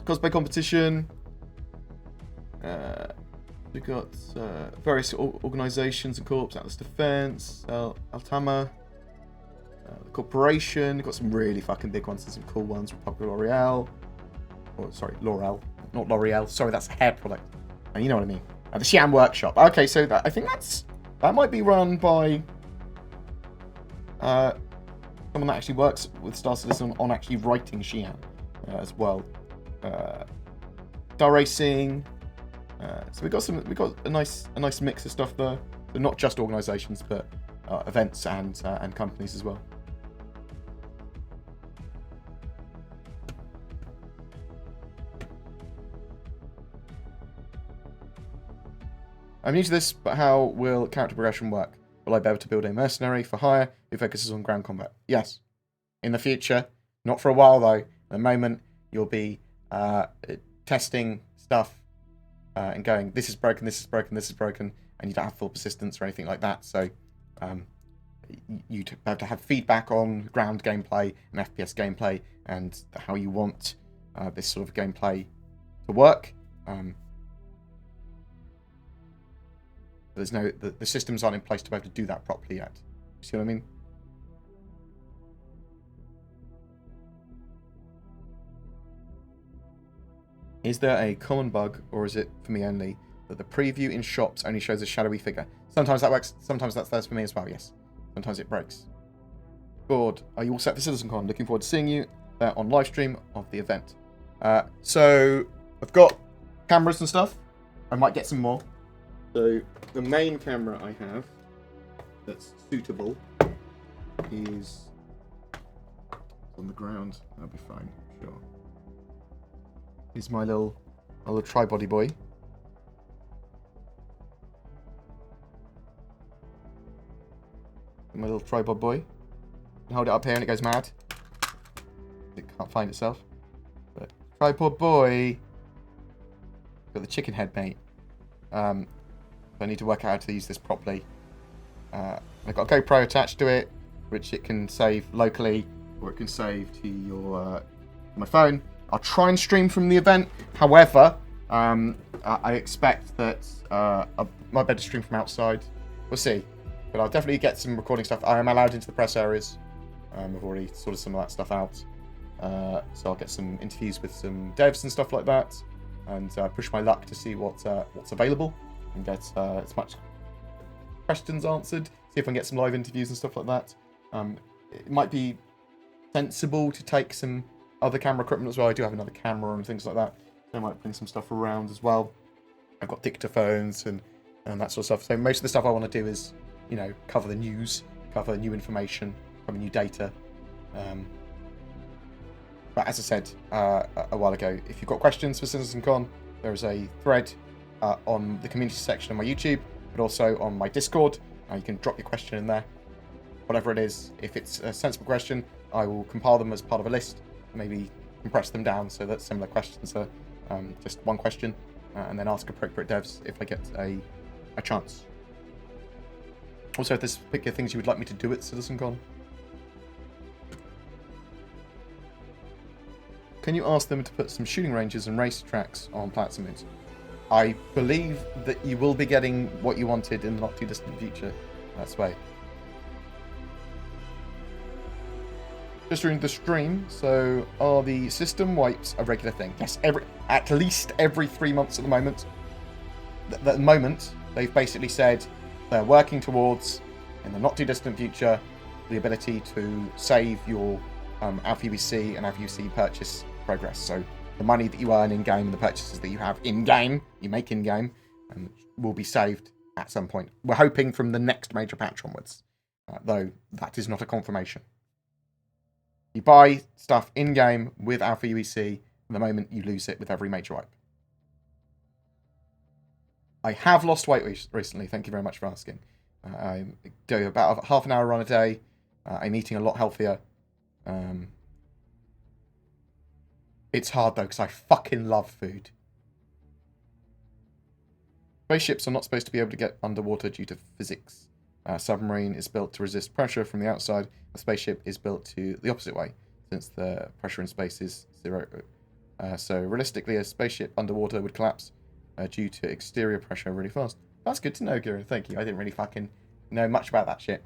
Cosplay competition. We've got various organisations and corps, Atlas Defence, Altama, the Corporation. We've got some really fucking big ones and some cool ones. Republic of L'Oreal. Or, sorry, L'Oreal. Not L'Oreal. Sorry, that's a hair product. And you know what I mean. The Xi'an Workshop. Okay, so I think that might be run by someone that actually works with Star Citizen on actually writing Xi'an as well. Star Racing. So we got a nice mix of stuff there. So not just organisations, but events and companies as well. I'm new to this, but how will character progression work? Will I be able to build a mercenary for hire who focuses on ground combat? Yes. In the future. Not for a while, though. At the moment, you'll be testing stuff and going, this is broken, this is broken, this is broken, and you don't have full persistence or anything like that. So you have to have feedback on ground gameplay and FPS gameplay and how you want this sort of gameplay to work. There's no the systems aren't in place to be able to do that properly yet. You see what I mean? Is there a common bug, or is it for me only, that the preview in shops only shows a shadowy figure? Sometimes that works, sometimes that's for me as well, yes. Sometimes it breaks. Bored. Are you all set for CitizenCon? Looking forward to seeing you there on livestream of the event. So, I've got cameras and stuff. I might get some more. So, the main camera I have that's suitable is on the ground. That'll be fine, sure. Here's my little tri-body boy. My little tripod boy. Hold it up here and it goes mad. It can't find itself. But tripod boy. Got the chicken head, mate. So I need to work out how to use this properly. I've got a GoPro attached to it, which it can save locally, or it can save to your my phone. I'll try and stream from the event. However, I expect that I might be able to stream from outside. We'll see. But I'll definitely get some recording stuff. I am allowed into the press areas. I've already sorted some of that stuff out. So I'll get some interviews with some devs and stuff like that, and push my luck to see what's available and get as much questions answered. See if I can get some live interviews and stuff like that. It might be sensible to take some other camera equipment as well. I do have another camera and things like that. So I might bring some stuff around as well. I've got dictaphones and that sort of stuff. So most of the stuff I want to do is, you know, cover the news, cover new information, cover new data. But as I said a while ago, if you've got questions for CitizenCon, there is a thread on the community section of my YouTube, but also on my Discord. You can drop your question in there. Whatever it is, if it's a sensible question, I will compile them as part of a list, maybe compress them down so that similar questions are just one question, and then ask appropriate devs if I get a chance. Also, if there's particular things you would like me to do at CitizenCon, can you ask them to put some shooting ranges and race tracks on Planet Summit? I believe that you will be getting what you wanted in the not too distant future. That's way. Just during the stream, so are the system wipes a regular thing? Yes, at least every 3 months at the moment. At the moment, they've basically said they're working towards, in the not too distant future, the ability to save your Alpha UBC and Alpha UBC purchase progress. So the money that you earn in-game and the purchases that you have in-game, you make in-game, will be saved at some point. We're hoping from the next major patch onwards, though that is not a confirmation. You buy stuff in-game with Alpha UEC, and the moment you lose it with every major wipe. I have lost weight recently, thank you very much for asking. I do about half an hour run a day. I'm eating a lot healthier. It's hard though, because I fucking love food. Spaceships are not supposed to be able to get underwater due to physics. Submarine is built to resist pressure from the outside. A spaceship is built to the opposite way, since the pressure in space is 0. So realistically, a spaceship underwater would collapse due to exterior pressure really fast. That's good to know, Kieran. Thank you. I didn't really fucking know much about that shit.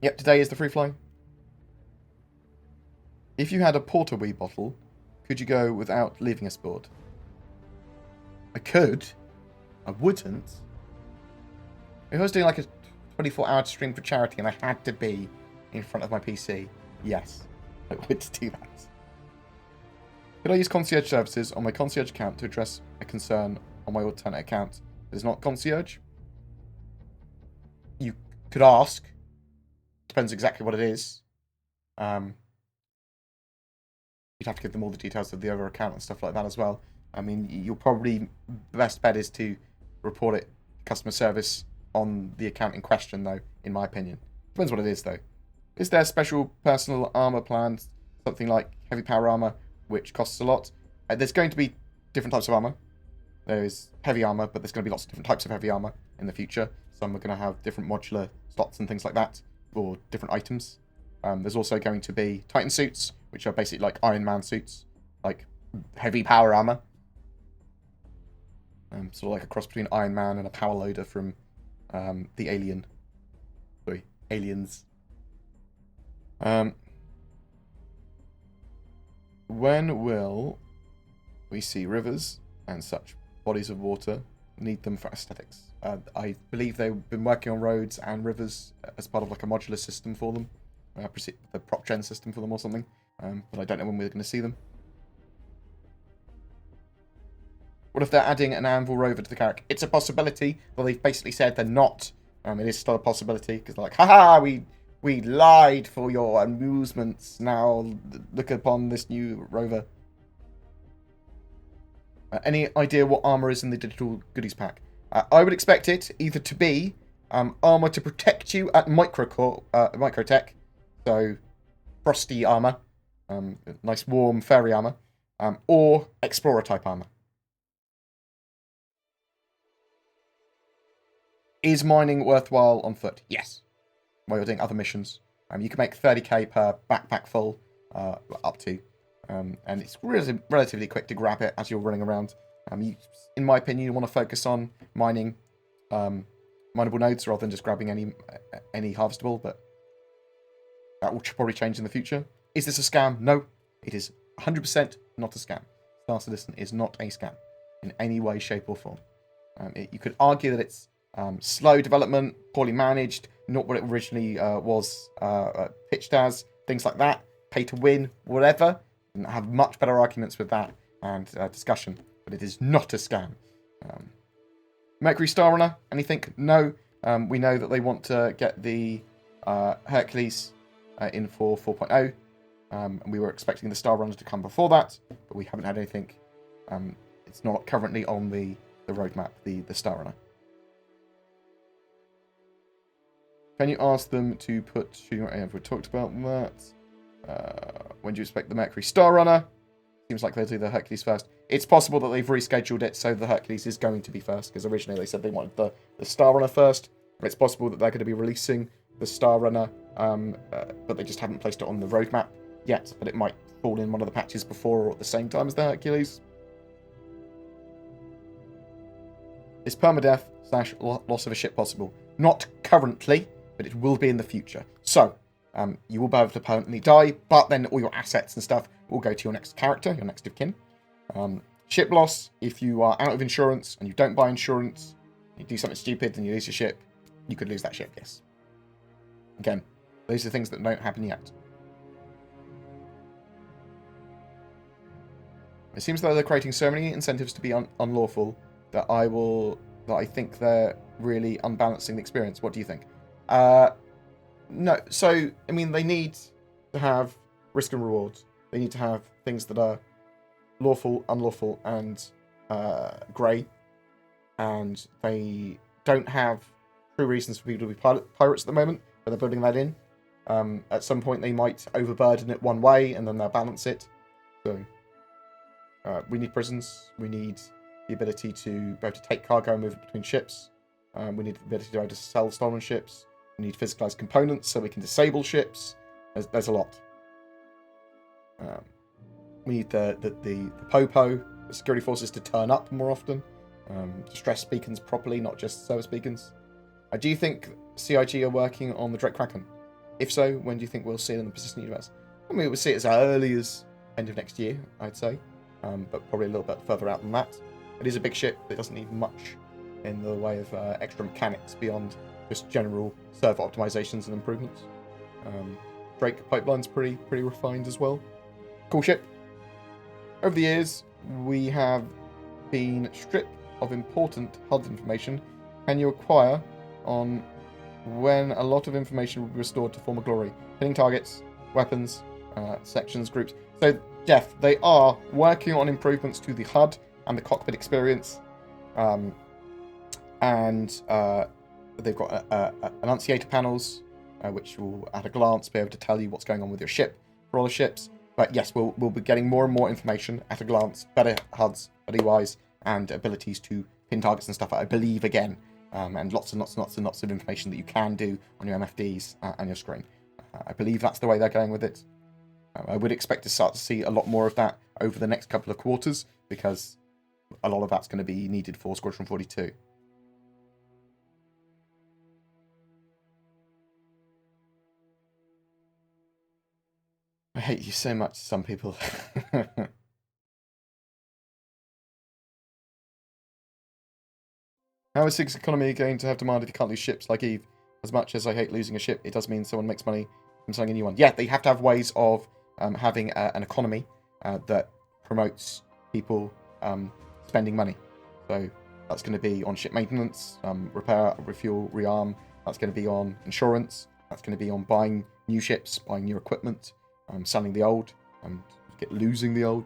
Yep, today is the free fly. If you had a porter-wee bottle, could you go without leaving us board? I could. I wouldn't. If I was doing like a 24-hour stream for charity and I had to be in front of my PC, yes, I would do that. Could I use concierge services on my concierge account to address a concern on my alternate account that is not concierge? You could ask. Depends exactly what it is. You'd have to give them all the details of the other account and stuff like that as well. I mean, you'll probably, best bet is to report it to customer service on the account in question, though, in my opinion. Depends what it is, though. Is there special personal armor plans, something like heavy power armor, which costs a lot? There's going to be different types of armor. There is heavy armor, but there's going to be lots of different types of heavy armor in the future. Some are going to have different modular slots and things like that for different items. There's also going to be Titan suits, which are basically like Iron Man suits, like heavy power armor. Sort of like a cross between Iron Man and a power loader from the Aliens. When will we see rivers and such bodies of water? Need them for aesthetics. I believe they've been working on roads and rivers as part of like a modular system for them. The prop gen system for them or something. But I don't know when we're going to see them. What if they're adding an Anvil rover to the character? It's a possibility, but they've basically said they're not. It is still a possibility, because they're like, haha, we lied for your amusements. Now look upon this new rover. Any idea what armor is in the digital goodies pack? I would expect it either to be armor to protect you at microtech, so frosty armor, nice warm fairy armor, or explorer type armor. Is mining worthwhile on foot? Yes. While you're doing other missions. You can make 30k per backpack full, up to. And it's relatively quick to grab it as you're running around. In my opinion, you want to focus on mining mineable nodes rather than just grabbing any harvestable, but that will probably change in the future. Is this a scam? No. It is 100% not a scam. Star Citizen is not a scam in any way, shape, or form. You could argue that it's slow development, poorly managed, not what it originally was pitched as, things like that, pay to win, whatever. And I have much better arguments with that and discussion, but it is not a scam. Mercury Star Runner, anything? No. We know that they want to get the Hercules in for 4.0. and we were expecting the Star Runner to come before that, but we haven't had anything. It's not currently on the roadmap, the Star Runner. Can you ask them to put shooting? Have we talked about that? When do you expect the Mercury Star Runner? Seems like they'll do the Hercules first. It's possible that they've rescheduled it so the Hercules is going to be first, because originally they said they wanted the Star Runner first. It's possible that they're going to be releasing the Star Runner, but they just haven't placed it on the roadmap yet. But it might fall in one of the patches before or at the same time as the Hercules. Is permadeath / loss of a ship possible? Not currently, but it will be in the future. So, you will be able to permanently die, but then all your assets and stuff will go to your next character, your next of kin. Ship loss, if you are out of insurance and you don't buy insurance, you do something stupid and you lose your ship, you could lose that ship, yes. Again, those are things that don't happen yet. It seems though they're creating so many incentives to be unlawful that I think they're really unbalancing the experience. What do you think? No, so, I mean, they need to have risk and rewards. They need to have things that are lawful, unlawful, and grey. And they don't have true reasons for people to be pirates at the moment, but they're building that in. At some point, they might overburden it one way, and then they'll balance it. So, we need prisons. We need the ability to be able to take cargo and move it between ships. We need the ability to be able to sell stolen ships. We need physicalized components so we can disable ships. There's a lot. We need the POPO, the security forces, to turn up more often. Stress beacons properly, not just service beacons. Do you think CIG are working on the Drake Kraken? If so, when do you think we'll see it in the persistent universe? I mean, we'll see it as early as end of next year, I'd say. But probably a little bit further out than that. It is a big ship. It doesn't need much in the way of extra mechanics beyond just general server optimizations and improvements. Drake pipeline's pretty refined as well. Cool ship. Over the years, we have been stripped of important HUD information. Can you acquire on when a lot of information will be restored to former glory? Hitting targets, weapons, sections, groups. So, Jeff, they are working on improvements to the HUD and the cockpit experience. They've got annunciator panels, which will, at a glance, be able to tell you what's going on with your ship for all the ships. But yes, we'll be getting more and more information at a glance, better HUDs, better UIs, and abilities to pin targets and stuff, I believe, again. And lots and lots of information that you can do on your MFDs and your screen. I believe that's the way they're going with it. I would expect to start to see a lot more of that over the next couple of quarters, because a lot of that's going to be needed for Squadron 42. I hate you so much, some people. How is Six Economy going to have demand if you can't lose ships like Eve? As much as I hate losing a ship, it does mean someone makes money from selling a new one. Yeah, they have to have ways of having an economy that promotes people spending money. So that's going to be on ship maintenance, repair, refuel, rearm. That's going to be on insurance. That's going to be on buying new ships, buying new equipment, selling the old, and losing the old.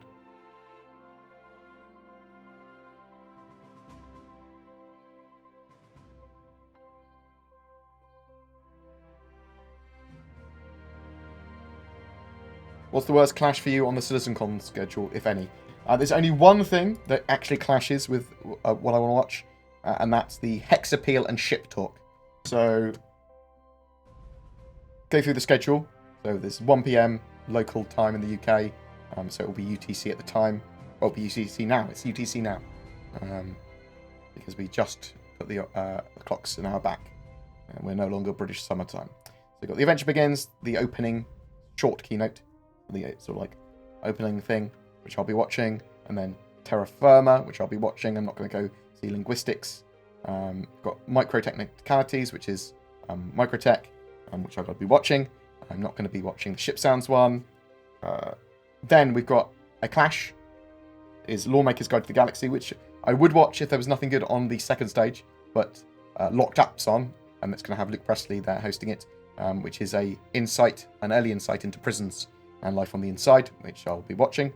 What's the worst clash for you on the CitizenCon schedule, if any? There's only one thing that actually clashes with what I want to watch, and that's the Hex Appeal and Ship Talk. So, go through the schedule. So there's 1 PM local time in the UK, so it will be UTC at the time. Well, it'll be UTC now. It's UTC now, because we just put the clocks an hour back, and we're no longer British summertime. So we've got the adventure begins, the opening short keynote, the sort of like opening thing, which I'll be watching, and then Terra Firma, which I'll be watching. I'm not going to go see linguistics. Got microtechnicalities, which is microtech, which I've got to be watching. I'm not going to be watching the Ship Sounds one. Then we've got a clash, is Lawmaker's Guide to the Galaxy, which I would watch if there was nothing good on the second stage, but Locked Up's on, and it's going to have Luke Presley there hosting it, which is an early insight into prisons and Life on the Inside, which I'll be watching.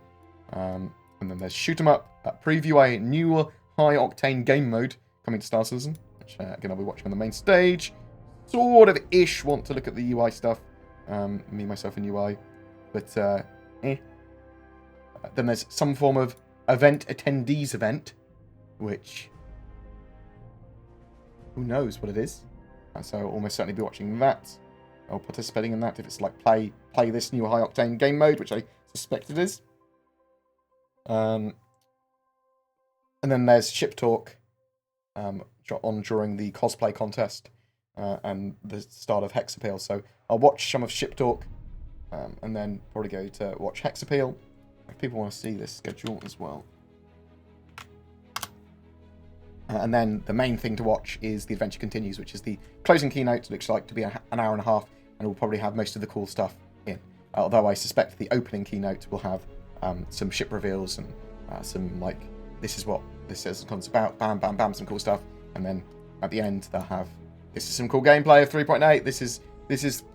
And then there's Shoot 'em Up, preview a new high-octane game mode coming to Star Citizen, which, again, I'll be watching on the main stage. Sort of ish want to look at the UI stuff. Me, myself, and UI. But, Then there's some form of event attendees event, which... who knows what it is. So I'll almost certainly be watching that. Or participating in that if it's like play this new high-octane game mode, which I suspect it is. And then there's Ship Talk on during the cosplay contest and the start of Hex Appeal. So I'll watch some of Ship Talk and then probably go to watch Hex Appeal if people want to see this schedule as well. And then the main thing to watch is The Adventure Continues, which is the closing keynote. It looks like to be an hour and a half, and will probably have most of the cool stuff in. Although I suspect the opening keynote will have some ship reveals and some, like, this is what this CitizenCon's about, bam, bam, bam, some cool stuff. And then at the end, they'll have, this is some cool gameplay of 3.8, this is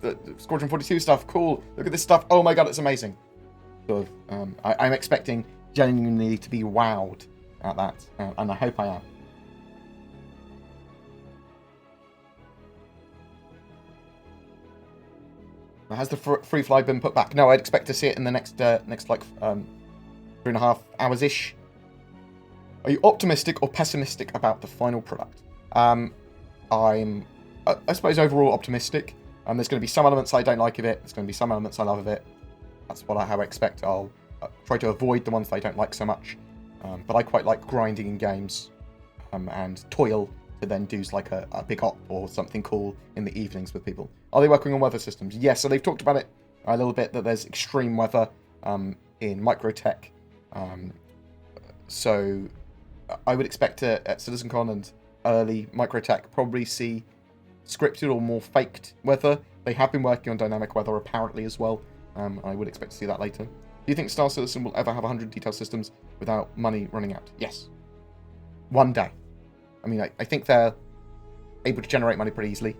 the Squadron 42 stuff, cool, look at this stuff, oh my god, it's amazing. Sort of, I'm expecting genuinely to be wowed at that, and I hope I am. Has the free fly been put back? No, I'd expect to see it in the next like 3.5 hours ish. Are you optimistic or pessimistic about the final product? I'm, I suppose, overall optimistic. There's going to be some elements I don't like of it. There's going to be some elements I love of it. That's how I expect. I'll try to avoid the ones that I don't like so much. But I quite like grinding in games and toil to then do like a big op or something cool in the evenings with people. Are they working on weather systems? Yes, so they've talked about it a little bit, that there's extreme weather in Microtech. So I would expect at CitizenCon and early Microtech probably see scripted or more faked weather. They have been working on dynamic weather apparently as well. I would expect to see that later. Do you think Star Citizen will ever have 100 detail systems without money running out? Yes. One day. I mean, I think they're able to generate money pretty easily.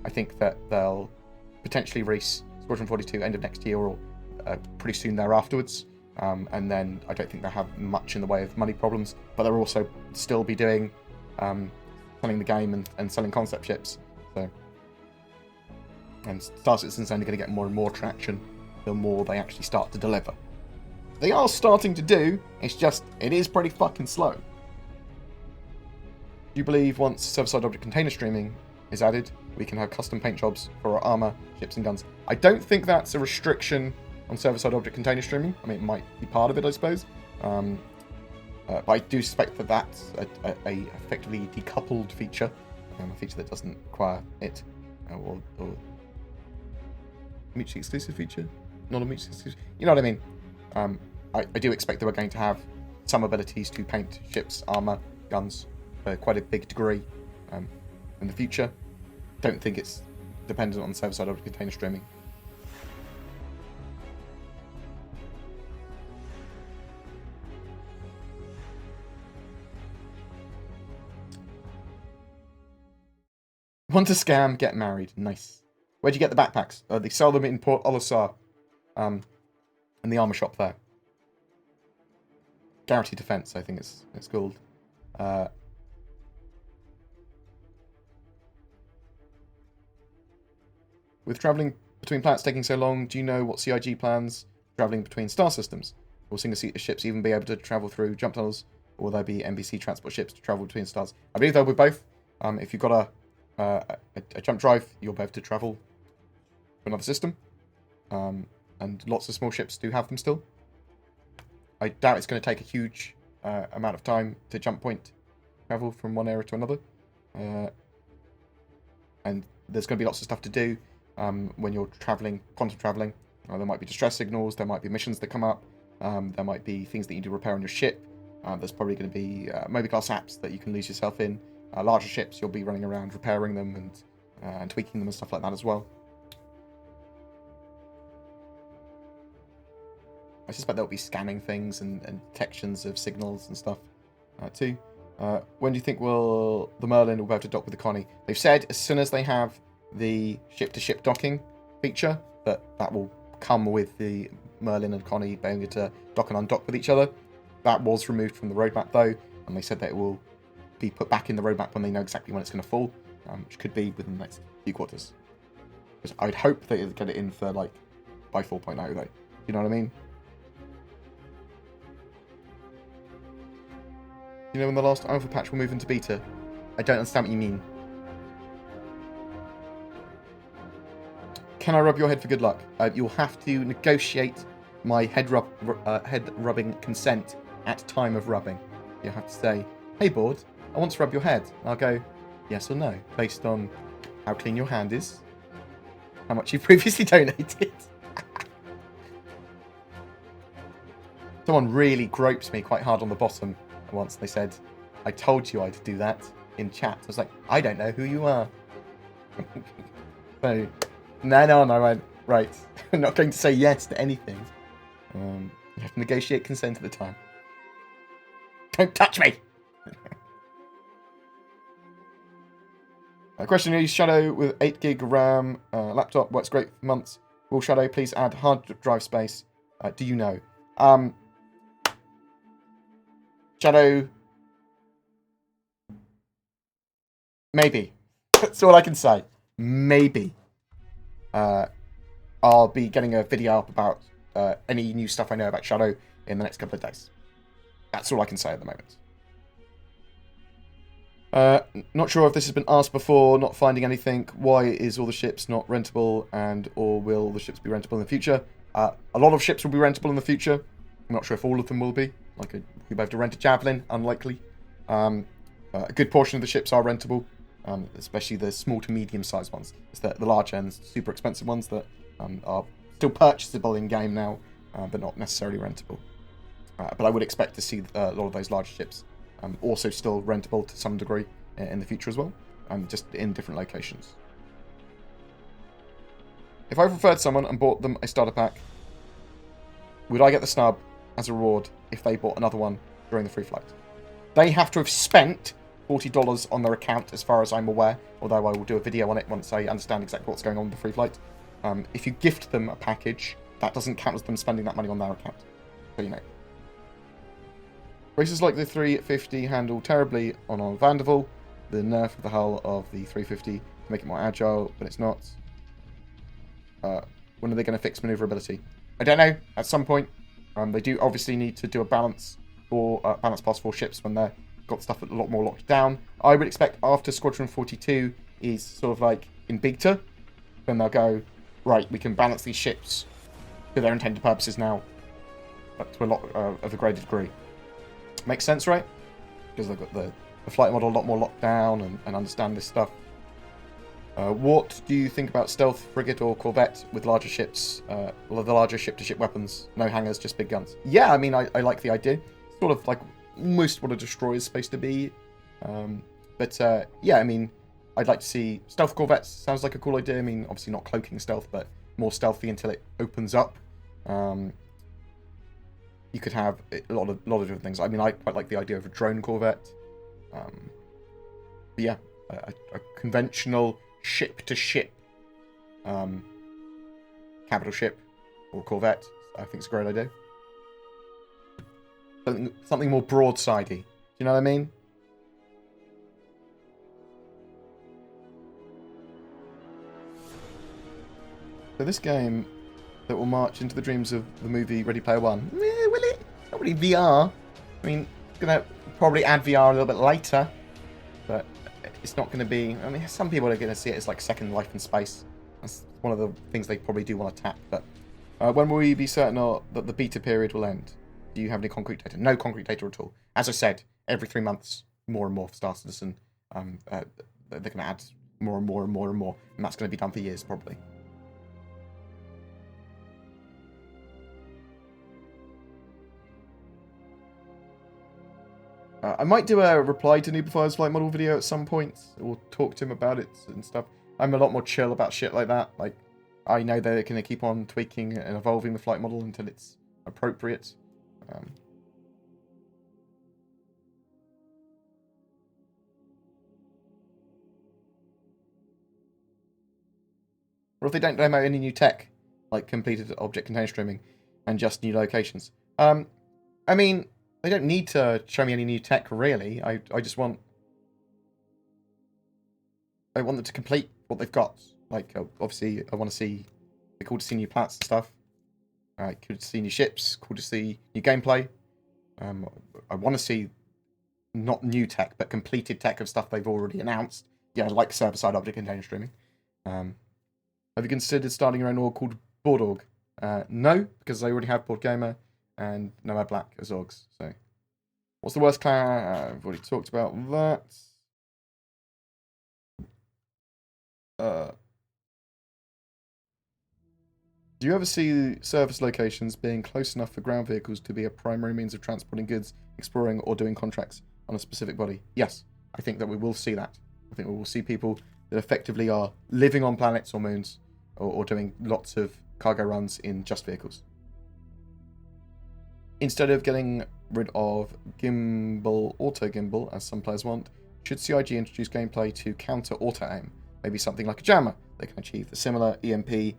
I think that they'll potentially release Squadron 42 end of next year or pretty soon thereafterwards. And then I don't think they'll have much in the way of money problems. But they'll also still be doing selling the game and selling concept ships. So, and Star Citizen's only going to get more and more traction the more they actually start to deliver. They are starting to do, it's just, it is pretty fucking slow. Do you believe once server-side object container streaming is added, we can have custom paint jobs for our armor, ships, and guns? I don't think that's a restriction on server-side object container streaming. I mean, it might be part of it, I suppose. But I do suspect that that's a effectively decoupled feature, a feature that doesn't require it, or mutually exclusive feature, not a mutually exclusive. You know what I mean? I do expect that we're going to have some abilities to paint ships, armor, guns, quite a big degree in the future. Don't think it's dependent on server-side object container streaming. Want to scam, get married. Nice. Where'd you get the backpacks? They sell them in Port Olisar, in the armor shop there. Guaranteed Defense, I think it's called. With traveling between planets taking so long, do you know what CIG plans traveling between star systems? Will single-seater ships even be able to travel through jump tunnels, or will there be NBC transport ships to travel between stars? I believe they'll be both. If you've got a jump drive, you'll be able to travel to another system. And lots of small ships do have them still. I doubt it's going to take a huge amount of time to jump point travel from one area to another. And there's going to be lots of stuff to do when you're traveling, quantum traveling. There might be distress signals, there might be missions that come up, there might be things that you need to repair on your ship. There's probably going to be Moby class apps that you can lose yourself in. Larger ships, you'll be running around repairing them and tweaking them and stuff like that as well. I suspect they'll be scanning things and detections of signals and stuff too. When do you think the Merlin will be able to dock with the Connie? They've said as soon as they have the ship-to-ship docking feature, that will come with the Merlin and Connie being able to dock and undock with each other. That was removed from the roadmap though, and they said that it will be put back in the roadmap when they know exactly when it's going to fall, which could be within the next few quarters. Because I'd hope they get it in for like by 4.0 though. You know what I mean? You know when the last alpha patch will move into beta? I don't understand what you mean. Can I rub your head for good luck? You'll have to negotiate my head rubbing consent at time of rubbing. You'll have to say, hey board, I want to rub your head. And I'll go, yes or no, based on how clean your hand is, how much you previously donated. Someone really groped me quite hard on the bottom once. They said, I told you I'd do that in chat. I was like, I don't know who you are. So, no, I went, right. I'm not going to say yes to anything. You have to negotiate consent at the time. Don't touch me! Question is, Shadow with 8 gig RAM laptop works great for months. Will Shadow please add hard drive space? Do you know? Shadow... Maybe. That's all I can say. Maybe. I'll be getting a video up about any new stuff I know about Shadow in the next couple of days. That's all I can say at the moment. Not sure if this has been asked before, not finding anything. Why is all the ships not rentable, and or will the ships be rentable in the future? A lot of ships will be rentable in the future. I'm not sure if all of them will be. Like, we'll be able to rent a Javelin, unlikely. A good portion of the ships are rentable, especially the small to medium-sized ones. It's the large and super expensive ones that are still purchasable in-game now, but not necessarily rentable. But I would expect to see a lot of those large ships also still rentable to some degree in the future as well, just in different locations. If I referred someone and bought them a starter pack, would I get the snub as a reward if they bought another one during the free flight? They have to have spent $40 on their account, as far as I'm aware, although I will do a video on it once I understand exactly what's going on with the free flight. If you gift them a package, that doesn't count as them spending that money on their account. So you know. Races like the 350 handle terribly on our Vanderval. The nerf of the hull of the 350 to make it more agile, but it's not. When are they going to fix maneuverability? I don't know. At some point. They do obviously need to do a balance for balance pass for ships when they've got stuff a lot more locked down. I would expect after Squadron 42 is sort of like in beta, then they'll go, right, we can balance these ships to their intended purposes now, but to a lot of a greater degree. Makes sense, right? Because they've got the flight model a lot more locked down and understand this stuff. What do you think about stealth frigate or corvette with larger ships? The larger ship-to-ship weapons, no hangars, just big guns. Yeah, I mean, I like the idea. Sort of like most what a destroyer is supposed to be. Yeah, I mean, I'd like to see stealth corvettes. Sounds like a cool idea. I mean, obviously not cloaking stealth, but more stealthy until it opens up. You could have a lot of different things. I mean, I quite like the idea of a drone corvette. But yeah, a conventional ship-to-ship capital ship or corvette, I think it's a great idea. Something more broadsidey. Do you know what I mean? So this game that will march into the dreams of the movie Ready Player One. Will it? Not really VR. I mean, it's going to probably add VR a little bit later, but it's not going to be... I mean, some people are going to see it as like Second Life in space. That's one of the things they probably do want to tap. But when will we be certain that the beta period will end? Do you have any concrete data? No concrete data at all. As I said, every 3 months, more and more for Star Citizen. They're going to add more and more and more and more, and that's going to be done for years, probably. I might do a reply to Noobifier's flight model video at some point, or talk to him about it and stuff. I'm a lot more chill about shit like that. Like, I know they're going to keep on tweaking and evolving the flight model until it's appropriate. Or if they don't demo any new tech, like completed object container streaming. and just new locations. I mean, they don't need to show me any new tech, really. I just want... I want them to complete what they've got. Like, obviously, I want to see... It's cool to see new planets and stuff. Cool to see new ships. Cool to see new gameplay. I want to see not new tech, but completed tech of stuff they've already announced. Yeah, like server-side object container streaming. Have you considered starting your own org called BoredOrg? No, because I already have BoredGamer and Nomad Black as orgs. So, what's the worst clan? I've already talked about that. Do you ever see service locations being close enough for ground vehicles to be a primary means of transporting goods, exploring, or doing contracts on a specific body? Yes, I think that we will see that. I think we will see people that effectively are living on planets or moons, or doing lots of cargo runs in just vehicles. Instead of getting rid of gimbal, auto gimbal, as some players want, should CIG introduce gameplay to counter auto aim? Maybe something like a jammer that can achieve the similar EMP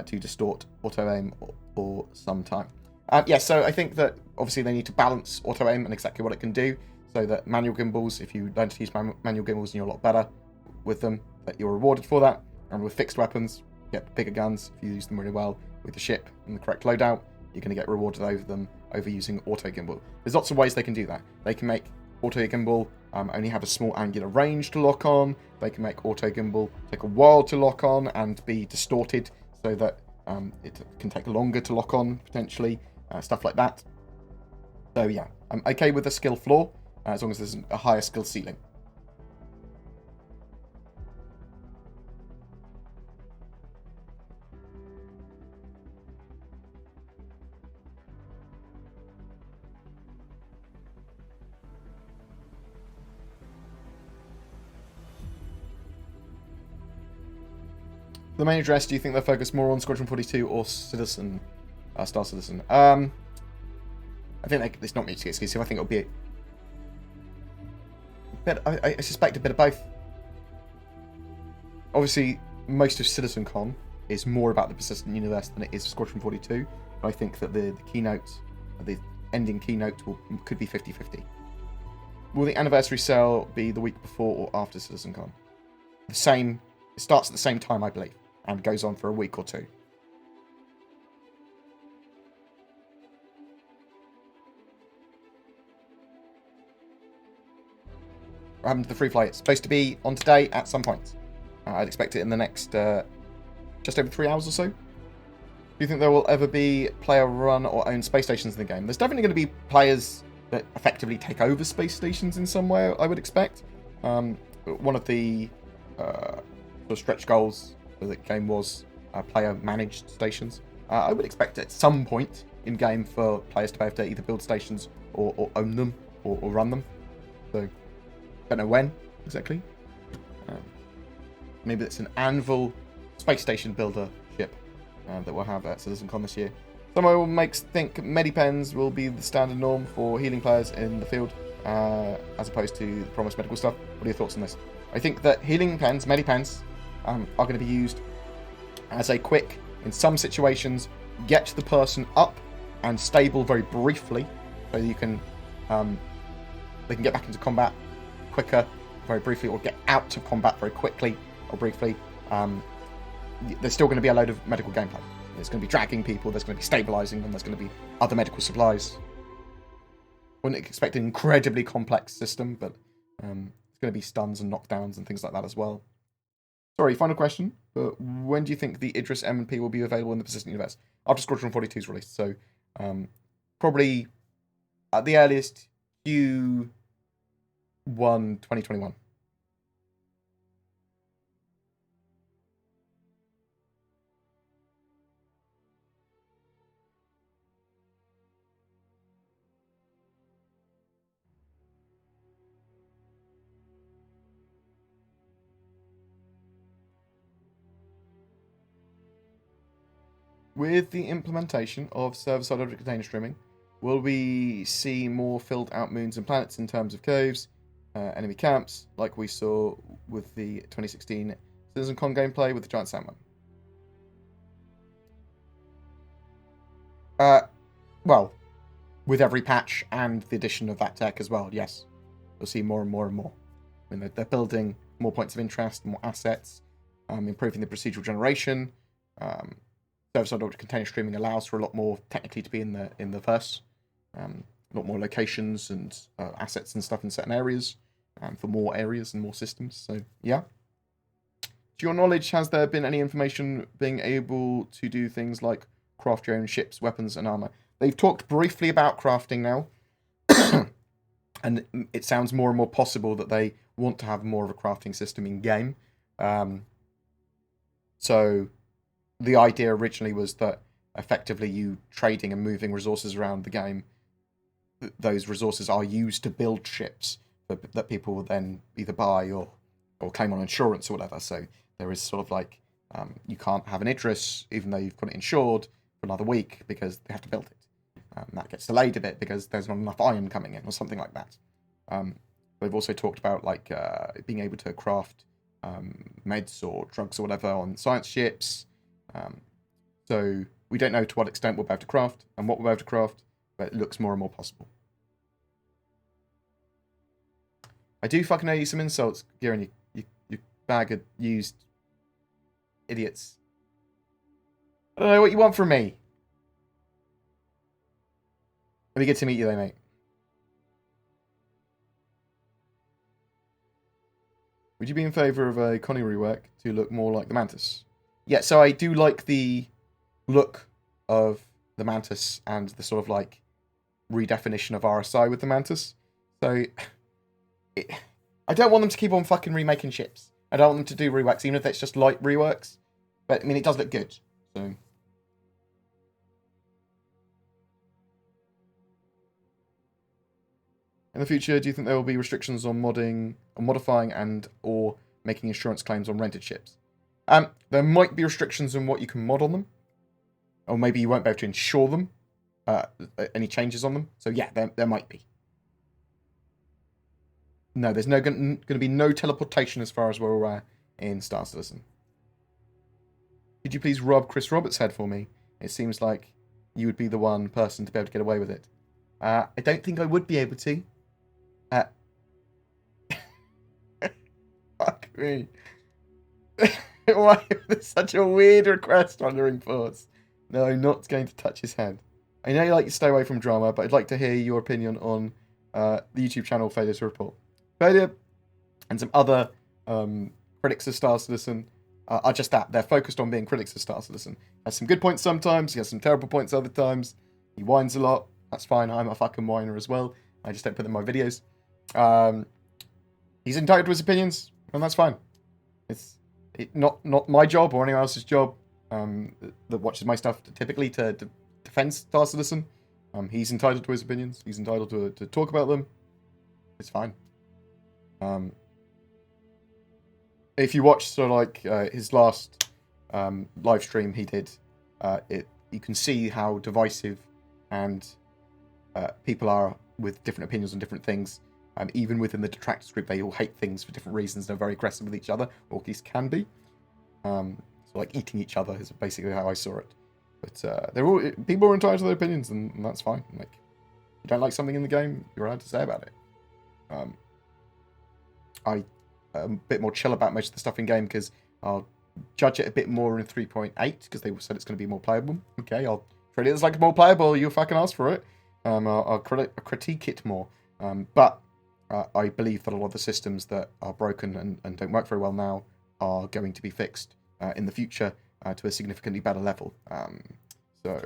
to distort auto aim for some time. Yeah, so I think that obviously they need to balance auto aim and exactly what it can do, so that manual gimbals, if you learn to use manual gimbals and you're a lot better with them, that you're rewarded for that. And with fixed weapons, you get bigger guns if you use them really well with the ship and the correct loadout. You're going to get rewarded over them over using auto gimbal. There's lots of ways they can do that. They can make auto gimbal only have a small angular range to lock on. They can make auto gimbal take a while to lock on and be distorted so that it can take longer to lock on, potentially. Stuff like that. So yeah, I'm okay with the skill floor, as long as there's a higher skill ceiling. The main address, do you think they'll focus more on Squadron 42 or Citizen, Star Citizen? I think it's not mutually exclusive. I think it'll be I suspect a bit of both. Obviously, most of CitizenCon is more about the persistent universe than it is Squadron 42. But I think that the keynote, the ending keynote, could be 50-50. Will the anniversary sale be the week before or after CitizenCon? The same. It starts at the same time, I believe, and goes on for a week or two. What happened to the free flight? It's supposed to be on today at some point. I'd expect it in the next just over 3 hours or so. Do you think there will ever be player-run or own space stations in the game? There's definitely going to be players that effectively take over space stations in some way, I would expect. One of the sort of stretch goals for the game was player-managed stations. I would expect at some point in-game for players to be able to either build stations or own them or run them. So, don't know when exactly. Maybe it's an Anvil space station builder ship that we'll have at CitizenCon this year. Someone makes think medipens will be the standard norm for healing players in the field, as opposed to the promised medical stuff. What are your thoughts on this? I think that healing pens, medipens, are going to be used as a quick, in some situations, get the person up and stable very briefly, so you can they can get back into combat quicker, very briefly, or get out of combat very quickly or briefly. There's still going to be a load of medical gameplay. There's going to be dragging people, there's going to be stabilizing them, there's going to be other medical supplies. Wouldn't expect an incredibly complex system, but it's going to be stuns and knockdowns and things like that as well. Sorry, final question, but when do you think the Idris M&P will be available in the persistent universe? After Squadron 42 is released, so probably at the earliest Q1 2021. With the implementation of server-side object container streaming, will we see more filled out moons and planets in terms of caves, enemy camps, like we saw with the 2016 CitizenCon 'Con' gameplay with the Giant Sandworm? Well, with every patch and the addition of that tech as well, yes. You'll see more and more and more. I mean, they're building more points of interest, more assets, improving the procedural generation. Server-side container streaming allows for a lot more technically to be in the verse. A lot more locations and assets and stuff in certain areas, for more areas and more systems. So, yeah. To your knowledge, has there been any information being able to do things like craft your own ships, weapons, and armor? They've talked briefly about crafting now, and it sounds more and more possible that they want to have more of a crafting system in game. So the idea originally was that effectively you trading and moving resources around the game, those resources are used to build ships that people will then either buy or claim on insurance or whatever. So there is sort of like, you can't have an Idris, even though you've got it insured, for another week because they have to build it. That gets delayed a bit because there's not enough iron coming in or something like that. They've also talked about like being able to craft meds or drugs or whatever on science ships. So we don't know to what extent we'll be able to craft and what we'll be able to craft, but it looks more and more possible. I do fucking owe you some insults, Gieran, you bag of used idiots. I don't know what you want from me. It'll be good to meet you though, mate. Would you be in favour of a Connie rework to look more like the Mantis? Yeah, so I do like the look of the Mantis and the sort of like redefinition of RSI with the Mantis. So I don't want them to keep on fucking remaking ships. I don't want them to do reworks, even if it's just light reworks. But I mean, it does look good. So. In the future, do you think there will be restrictions on modifying and or making insurance claims on rented ships? There might be restrictions on what you can mod on them, or maybe you won't be able to insure them, any changes on them. So yeah, there might be. No, there's going to be no teleportation as far as we're aware in Star Citizen. Could you please rub Chris Roberts' head for me? It seems like you would be the one person to be able to get away with it. I don't think I would be able to. Fuck me. Why is this such a weird request on the Ring Force? No, I'm not going to touch his head. I know you like to stay away from drama, but I'd like to hear your opinion on the YouTube channel Failure to Report. Failure and some other critics of Star Citizen are just that. They're focused on being critics of Star Citizen. He has some good points sometimes, he has some terrible points other times. He whines a lot. That's fine, I'm a fucking whiner as well. I just don't put them in my videos. He's entitled to his opinions, and that's fine. It's not my job or anyone else's job that watches my stuff typically to defend Star Citizen. He's entitled to his opinions. He's entitled to talk about them. It's fine. If you watch sort of like his last live stream he did, you can see how divisive and people are with different opinions on different things. Even within the detractors group, they all hate things for different reasons. They're very aggressive with each other, or at least can be. So like eating each other is basically how I saw it. But people are entitled to their opinions, and that's fine. Like, you don't like something in the game, you're allowed to say about it. I'm a bit more chill about most of the stuff in game because I'll judge it a bit more in 3.8 because they said it's going to be more playable. Okay, I'll treat it as like more playable. You fucking asked for it. I'll critique it more. But I believe that a lot of the systems that are broken and don't work very well now are going to be fixed in the future to a significantly better level. So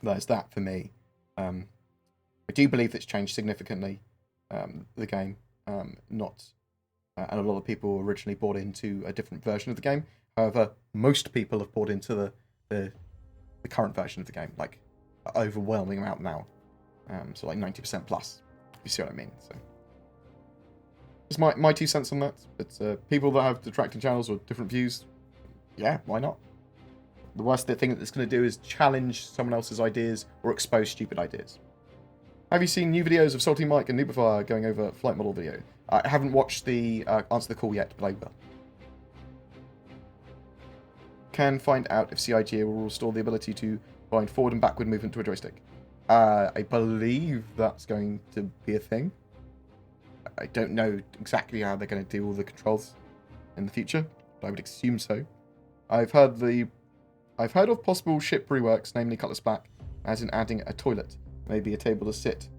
there's that for me. I do believe it's changed significantly, the game. And a lot of people originally bought into a different version of the game. However, most people have bought into the current version of the game, like an overwhelming amount now. So like 90% plus. You see what I mean? So just my 2 cents on that. But people that have detracting channels or different views, yeah, why not? The worst thing that it's going to do is challenge someone else's ideas or expose stupid ideas. Have you seen new videos of Salty Mike and Noobify going over flight model video? I haven't watched the Answer the Call yet, but I will. Can find out if CIG will restore the ability to Find forward and backward movement to a joystick. I believe that's going to be a thing. I don't know exactly how they're going to do all the controls in the future, but I would assume so. I've heard of possible ship reworks, namely Cutlass Black, as in adding a toilet, maybe a table to sit,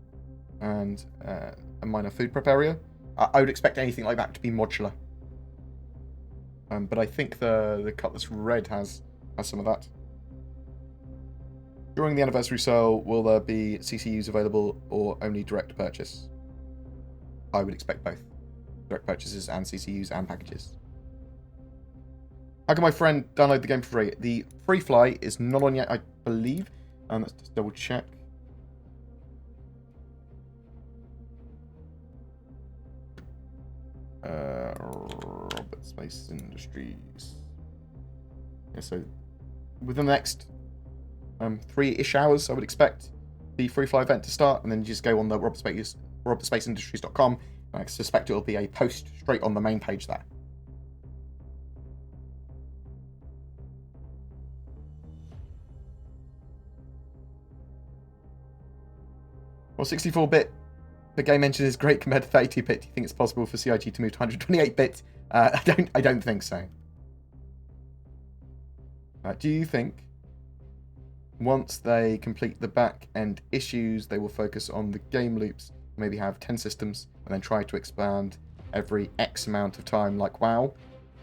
and a minor food prep area. I would expect anything like that to be modular. But I think the Cutlass Red has some of that. During the anniversary sale, will there be CCUs available or only direct purchase? I would expect both. Direct purchases and CCUs and packages. How can my friend download the game for free? The free fly is not on yet, I believe. Let's just double check. Robert Space Industries. Yeah, so within the next 3-ish hours, I would expect the free fly event to start, and then you just go on the robertspaceindustrials.com, and I suspect it will be a post straight on the main page there. Well, 64-bit, the game engine is great compared to 32-bit. Do you think it's possible for CIG to move to 128-bit? I don't think so. Do you think once they complete the back-end issues, they will focus on the game loops, maybe have 10 systems, and then try to expand every X amount of time, like WoW?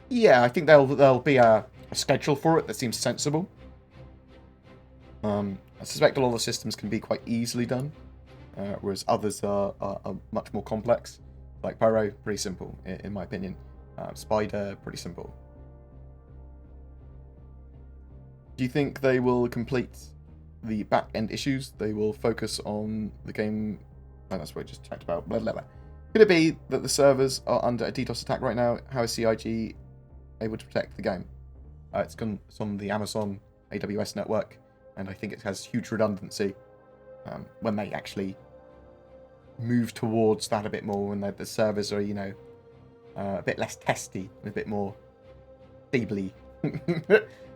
Yeah, I think there'll be a schedule for it that seems sensible. I suspect a lot of the systems can be quite easily done, whereas others are much more complex. Like Pyro, pretty simple, in my opinion. Spider, pretty simple. Do you think they will complete the back-end issues? They will focus on the game... Oh, that's what I just checked about. Blah, blah, blah. Could it be that the servers are under a DDoS attack right now? How is CIG able to protect the game? It's on the Amazon AWS network, and I think it has huge redundancy when they actually move towards that a bit more, when the servers are, a bit less testy and a bit more feebly.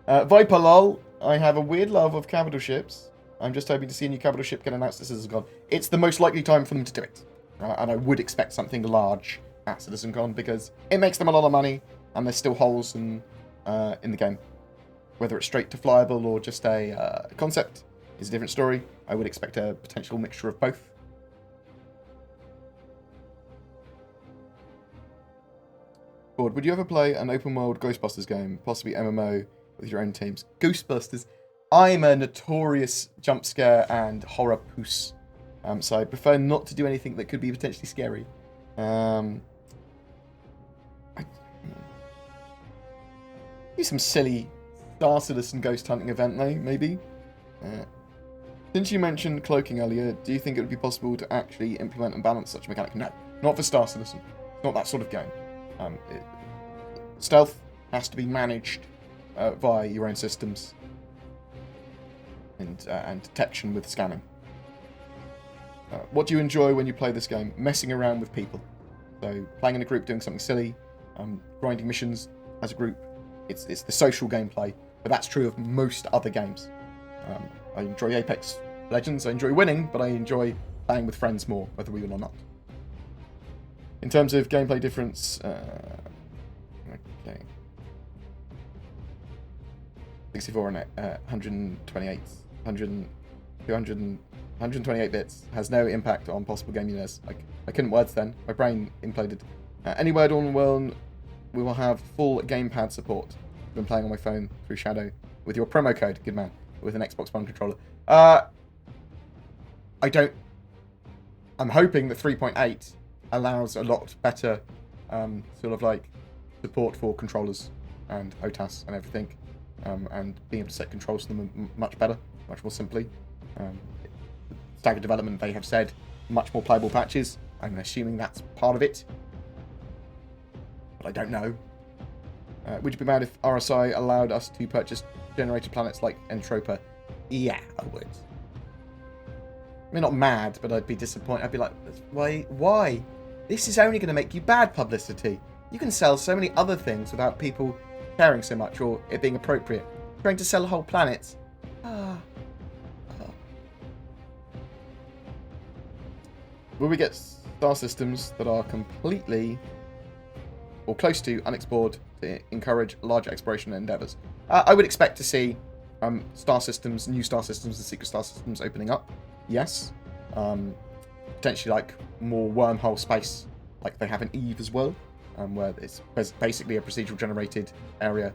Viper lol, I have a weird love of capital ships. I'm just hoping to see a new capital ship get announced at CitizenCon. It's the most likely time for them to do it. And I would expect something large at CitizenCon, because it makes them a lot of money, and there's still holes in the game. Whether it's straight to flyable or just a concept is a different story. I would expect a potential mixture of both. Bored, would you ever play an open world Ghostbusters game, possibly MMO, with your own teams? Ghostbusters. I'm a notorious jump scare and horror puss, so I prefer not to do anything that could be potentially scary. Do some silly Star Citizen ghost hunting event though, maybe. Since you mentioned cloaking earlier, do you think it would be possible to actually implement and balance such a mechanic? No, not for Star Citizen. It's not that sort of game. Stealth has to be managed via your own systems and detection with scanning. What do you enjoy when you play this game? Messing around with people. So playing in a group, doing something silly, grinding missions as a group. It's the social gameplay, but that's true of most other games. I enjoy Apex Legends. I enjoy winning, but I enjoy playing with friends more, whether we win or not. In terms of gameplay difference, okay. 64 and 128, 128 bits has no impact on possible gaminess. I couldn't words then. My brain imploded. Any word on world, we will have full gamepad support. I've been playing on my phone through Shadow with your promo code, good man, with an Xbox One controller. I'm hoping that 3.8 allows a lot better sort of like support for controllers and HOTAS and everything, and being able to set controls to them much better, much more simply. Staggered development, they have said, much more playable patches. I'm assuming that's part of it, but I don't know. Would you be mad if RSI allowed us to purchase generated planets like Entropa? Yeah, I would. I mean, not mad, but I'd be disappointed. I'd be like, why? This is only going to make you bad publicity. You can sell so many other things without people caring so much, or it being appropriate. Trying to sell whole planets. will we get star systems that are completely or close to unexplored to encourage larger exploration endeavors? I would expect to see star systems, new star systems, and secret star systems opening up. Yes. Potentially like more wormhole space, like they have in Eve as well, where it's basically a procedural generated area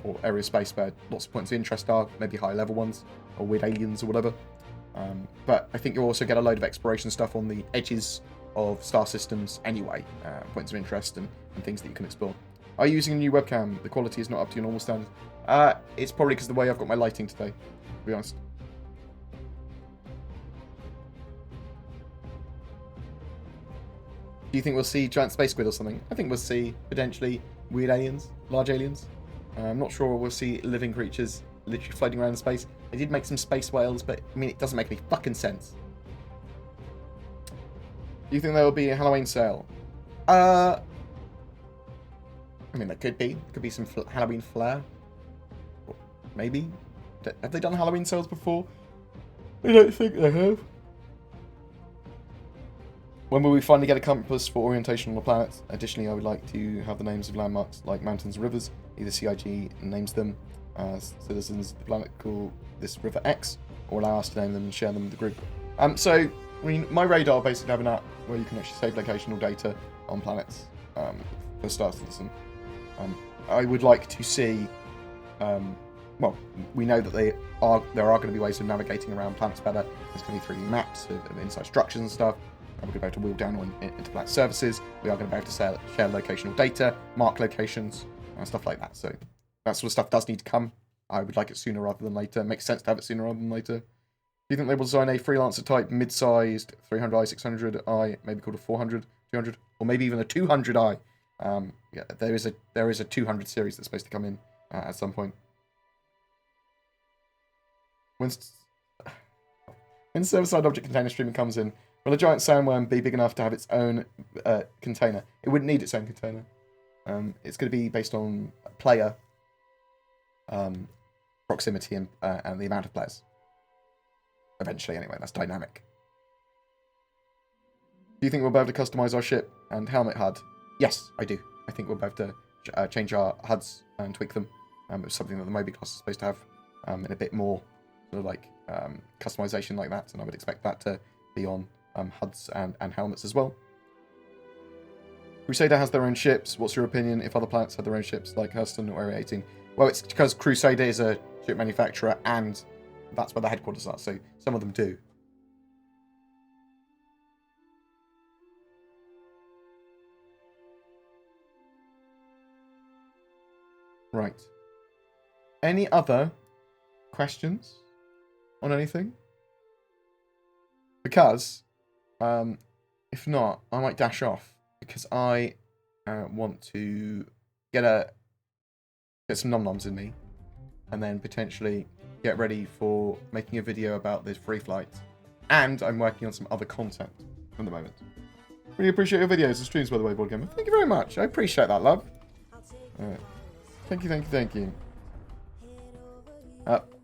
or area of space where lots of points of interest are, maybe higher level ones or weird aliens or whatever. But I think you'll also get a load of exploration stuff on the edges of star systems anyway, points of interest and things that you can explore. Are you using a new webcam? The quality is not up to your normal standards. It's probably because of the way I've got my lighting today, to be honest. Do you think we'll see giant space squid or something? I think we'll see, potentially, weird aliens, large aliens. I'm not sure we'll see living creatures literally floating around in space. They did make some space whales, but, I mean, it doesn't make any fucking sense. Do you think there will be a Halloween sale? I mean, there could be. There could be some Halloween flair. Maybe. Have they done Halloween sales before? I don't think they have. When will we finally get a compass for orientation on the planet? Additionally, I would like to have the names of landmarks like mountains and rivers. Either CIG names them as citizens of the planet call this river X, or allow us to name them and share them with the group. So, I mean, my radar basically have an app where you can actually save locational data on planets for Star Citizen. I would like to see, well, we know that there are going to be ways of navigating around planets better. There's going to be 3D maps of inside structures and stuff. We're going to be able to wheel down into planet services. We are going to be able to share locational data, mark locations, and stuff like that. So that sort of stuff does need to come. I would like it sooner rather than later. It makes sense to have it sooner rather than later. Do you think they will design a freelancer type mid-sized 300i, 600i, maybe called a 400, 200, or maybe even a 200i? Yeah, there is a 200 series that's supposed to come in at some point. When server-side object container streaming comes in, will a giant sandworm be big enough to have its own container? It wouldn't need its own container. It's going to be based on player proximity and the amount of players. Eventually, anyway, that's dynamic. Do you think we'll be able to customize our ship and helmet HUD? Yes, I do. I think we'll be able to change our HUDs and tweak them. It's something that the Moby class is supposed to have in a bit more sort of like customization like that, and I would expect that to be on HUDs and helmets as well. Crusader has their own ships. What's your opinion if other planets had their own ships, like Hurston or Area 18? Well, it's because Crusader is a ship manufacturer, and that's where the headquarters are, so some of them do. Right. Any other questions on anything? Because, if not, I might dash off, because I want to get some nom-noms in me, and then potentially get ready for making a video about this free flight. And I'm working on some other content at the moment. Really appreciate your videos and streams, by the way, BoredGamer. Thank you very much. I appreciate that, love. Thank you, thank you, thank you.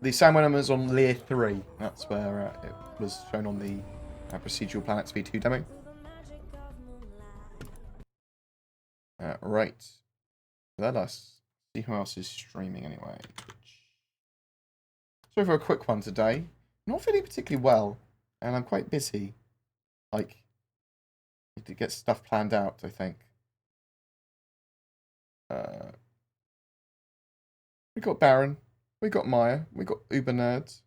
The sandworm is on Lear 3. That's where it was shown on the procedural planets v2 demo. Right. Let us see who else is streaming anyway. Sorry for a quick one today. Not feeling particularly well, and I'm quite busy. Like, need to get stuff planned out, I think. We got Baron, we got Maya, we got Uber Nerds.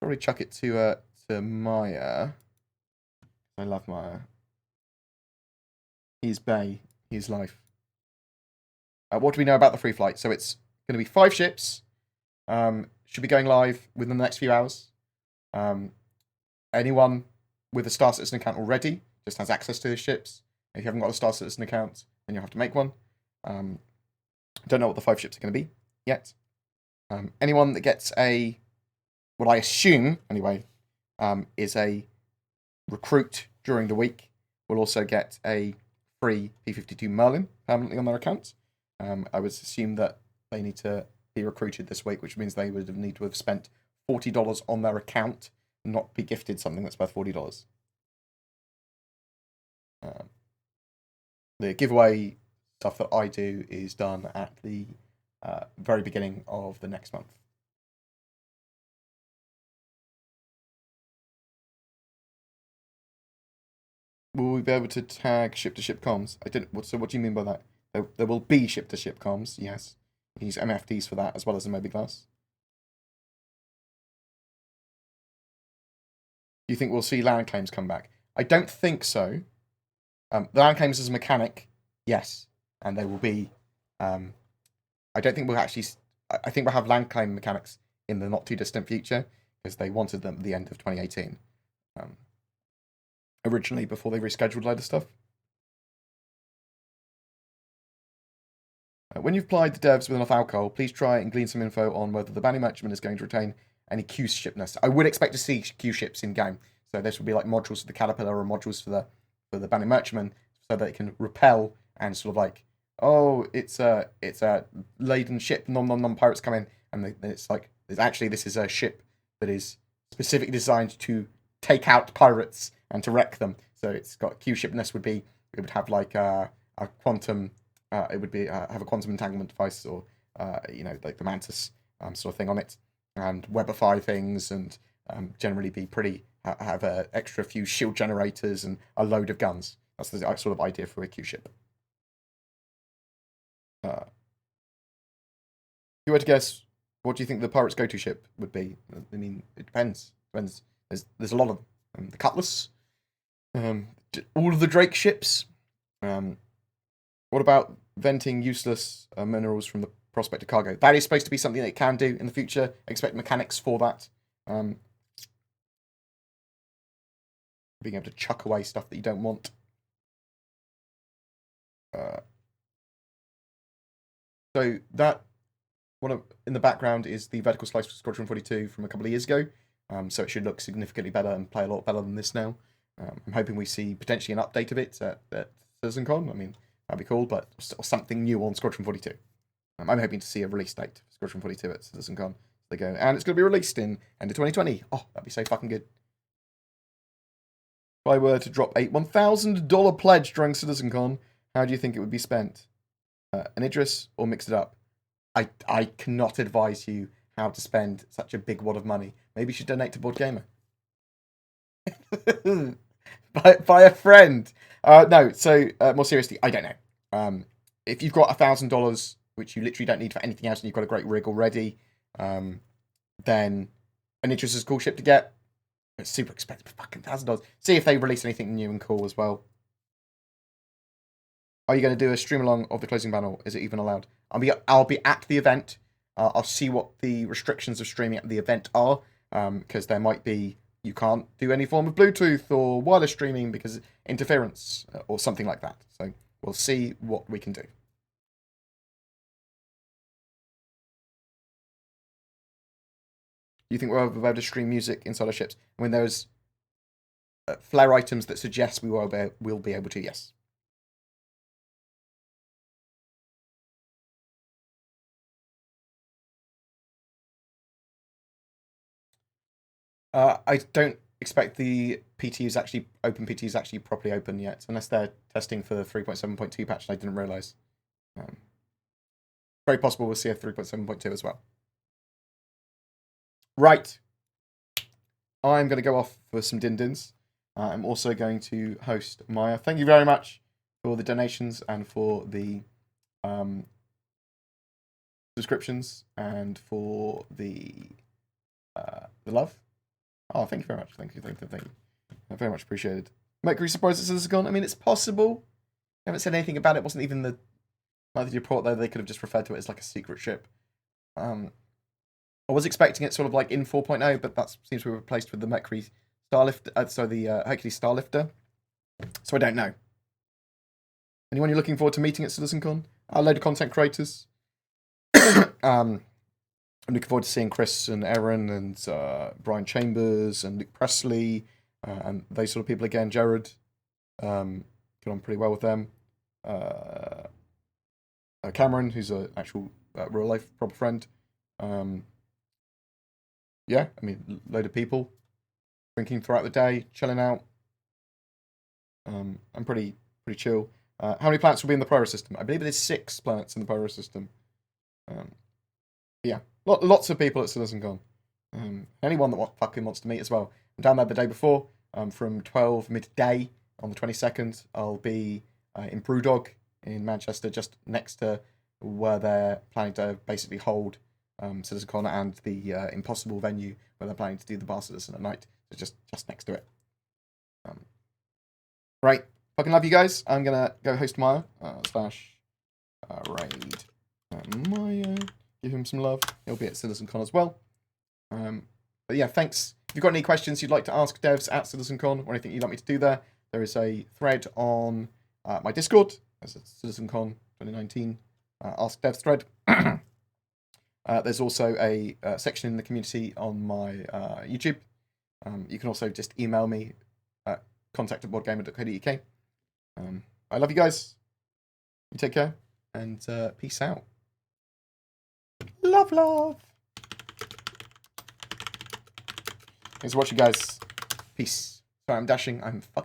Probably chuck it to Maya. I love Maya. He's Bay. He's life. What do we know about the free flight? So it's going to be 5 ships. Should be going live within the next few hours. Anyone with a Star Citizen account already just has access to the ships. If you haven't got a Star Citizen account, then you'll have to make one. Don't know what the 5 ships are going to be yet. Anyone that gets what I assume, anyway, is a recruit during the week will also get a free P-52 Merlin permanently on their account. I would assume that they need to be recruited this week, which means they would need to have spent $40 on their account, not be gifted something that's worth $40. The giveaway stuff that I do is done at the very beginning of the next month. Will we be able to tag ship-to-ship comms? So what do you mean by that? There will be ship-to-ship comms, yes. You can use MFDs for that, as well as the mobiGlas. Do you think we'll see land claims come back? I don't think so. The land claims as a mechanic, yes. And they will be... I don't think we'll actually... I think we'll have land claim mechanics in the not-too-distant future, because they wanted them at the end of 2018. Originally, before they rescheduled a load of stuff. When you've plied the devs with enough alcohol, please try and glean some info on whether the Banu Merchantman is going to retain any Q shipness. I would expect to see Q ships in game. So this would be like modules for the Caterpillar or modules for the Banu Merchantman, so that it can repel and sort of like, oh, it's a laden ship, nom pirates come in, and it's like, this is a ship that is specifically designed to take out pirates and to wreck them. So it's got Q shipness would be, it would have like a quantum, it would be have a quantum entanglement device, or like the Mantis sort of thing on it, and webify things, and generally be pretty have a extra few shield generators and a load of guns. That's the sort of idea for a Q ship. If you were to guess, what do you think the pirates' go-to ship would be? I mean, it depends. There's a lot of them. The Cutlass, all of the Drake ships. What about venting useless minerals from the prospector cargo? That is supposed to be something that it can do in the future. I expect mechanics for that. Being able to chuck away stuff that you don't want. So that in the background is the vertical slice for Squadron 42 from a couple of years ago. So it should look significantly better and play a lot better than this now. I'm hoping we see potentially an update of it at CitizenCon. I mean, that'd be cool, but something new on Squadron 42. I'm hoping to see a release date for Squadron 42 at CitizenCon. They go, and it's going to be released in end of 2020. Oh, that'd be so fucking good. If I were to drop a $1,000 pledge during CitizenCon, how do you think it would be spent? An Idris or mix it up? I cannot advise you how to spend such a big wad of money. Maybe you should donate to BoredGamer. by a friend. No, so more seriously, I don't know. If you've got $1,000, which you literally don't need for anything else, and you've got a great rig already, then an Idris is a cool ship to get. It's super expensive, fucking $1,000. See if they release anything new and cool as well. Are you going to do a stream along of the closing panel? Is it even allowed? I'll be at the event. I'll see what the restrictions of streaming at the event are, because there might be, you can't do any form of Bluetooth or wireless streaming because interference or something like that. So we'll see what we can do. Do you think we'll be able to stream music inside our ships? I mean, there's flare items that suggest we will be able to, yes. I don't expect the PTUs actually properly open yet, unless they're testing for the 3.7.2 patch and I didn't realise. Very possible we'll see a 3.7.2 as well. Right. I'm going to go off for some din-dins. I'm also going to host Maya. Thank you very much for the donations and for the subscriptions and for the love. Oh, thank you very much. Thank you. Very much appreciated. Mercury surprised at CitizenCon. I mean, it's possible. I haven't said anything about it. It wasn't even the report, though. They could have just referred to it as like a secret ship. I was expecting it sort of like in 4.0, but that seems to be replaced with the Mercury Starlifter, the Hercules Starlifter. So I don't know. Anyone you're looking forward to meeting at CitizenCon? A load of content creators. I'm looking forward to seeing Chris and Aaron and Brian Chambers and Luke Presley and those sort of people again. Jared, get on pretty well with them. Cameron, who's an actual real life proper friend. yeah, I mean, load of people drinking throughout the day, chilling out. I'm pretty chill. How many planets will be in the Pyro system? I believe there's 6 planets in the Pyro system. Yeah, lots of people at CitizenCon. Anyone that fucking wants to meet as well. I'm down there the day before. From 12 midday on the 22nd, I'll be in Brewdog in Manchester, just next to where they're planning to basically hold CitizenCon and the Impossible venue where they're planning to do the Bar Citizen at night. So just next to it. Right, fucking love you guys. I'm gonna go host Maya /raid Maya. Give him some love. He'll be at CitizenCon as well. But yeah, thanks. If you've got any questions you'd like to ask devs at CitizenCon or anything you'd like me to do there is a thread on my Discord. There's a CitizenCon 2019 Ask Devs thread. There's also a section in the community on my YouTube. You can also just email me at contact@boardgamer.co.uk. I love you guys. You take care and peace out. Love. Thanks for watching, guys. Peace. Sorry, I'm dashing. I'm fucking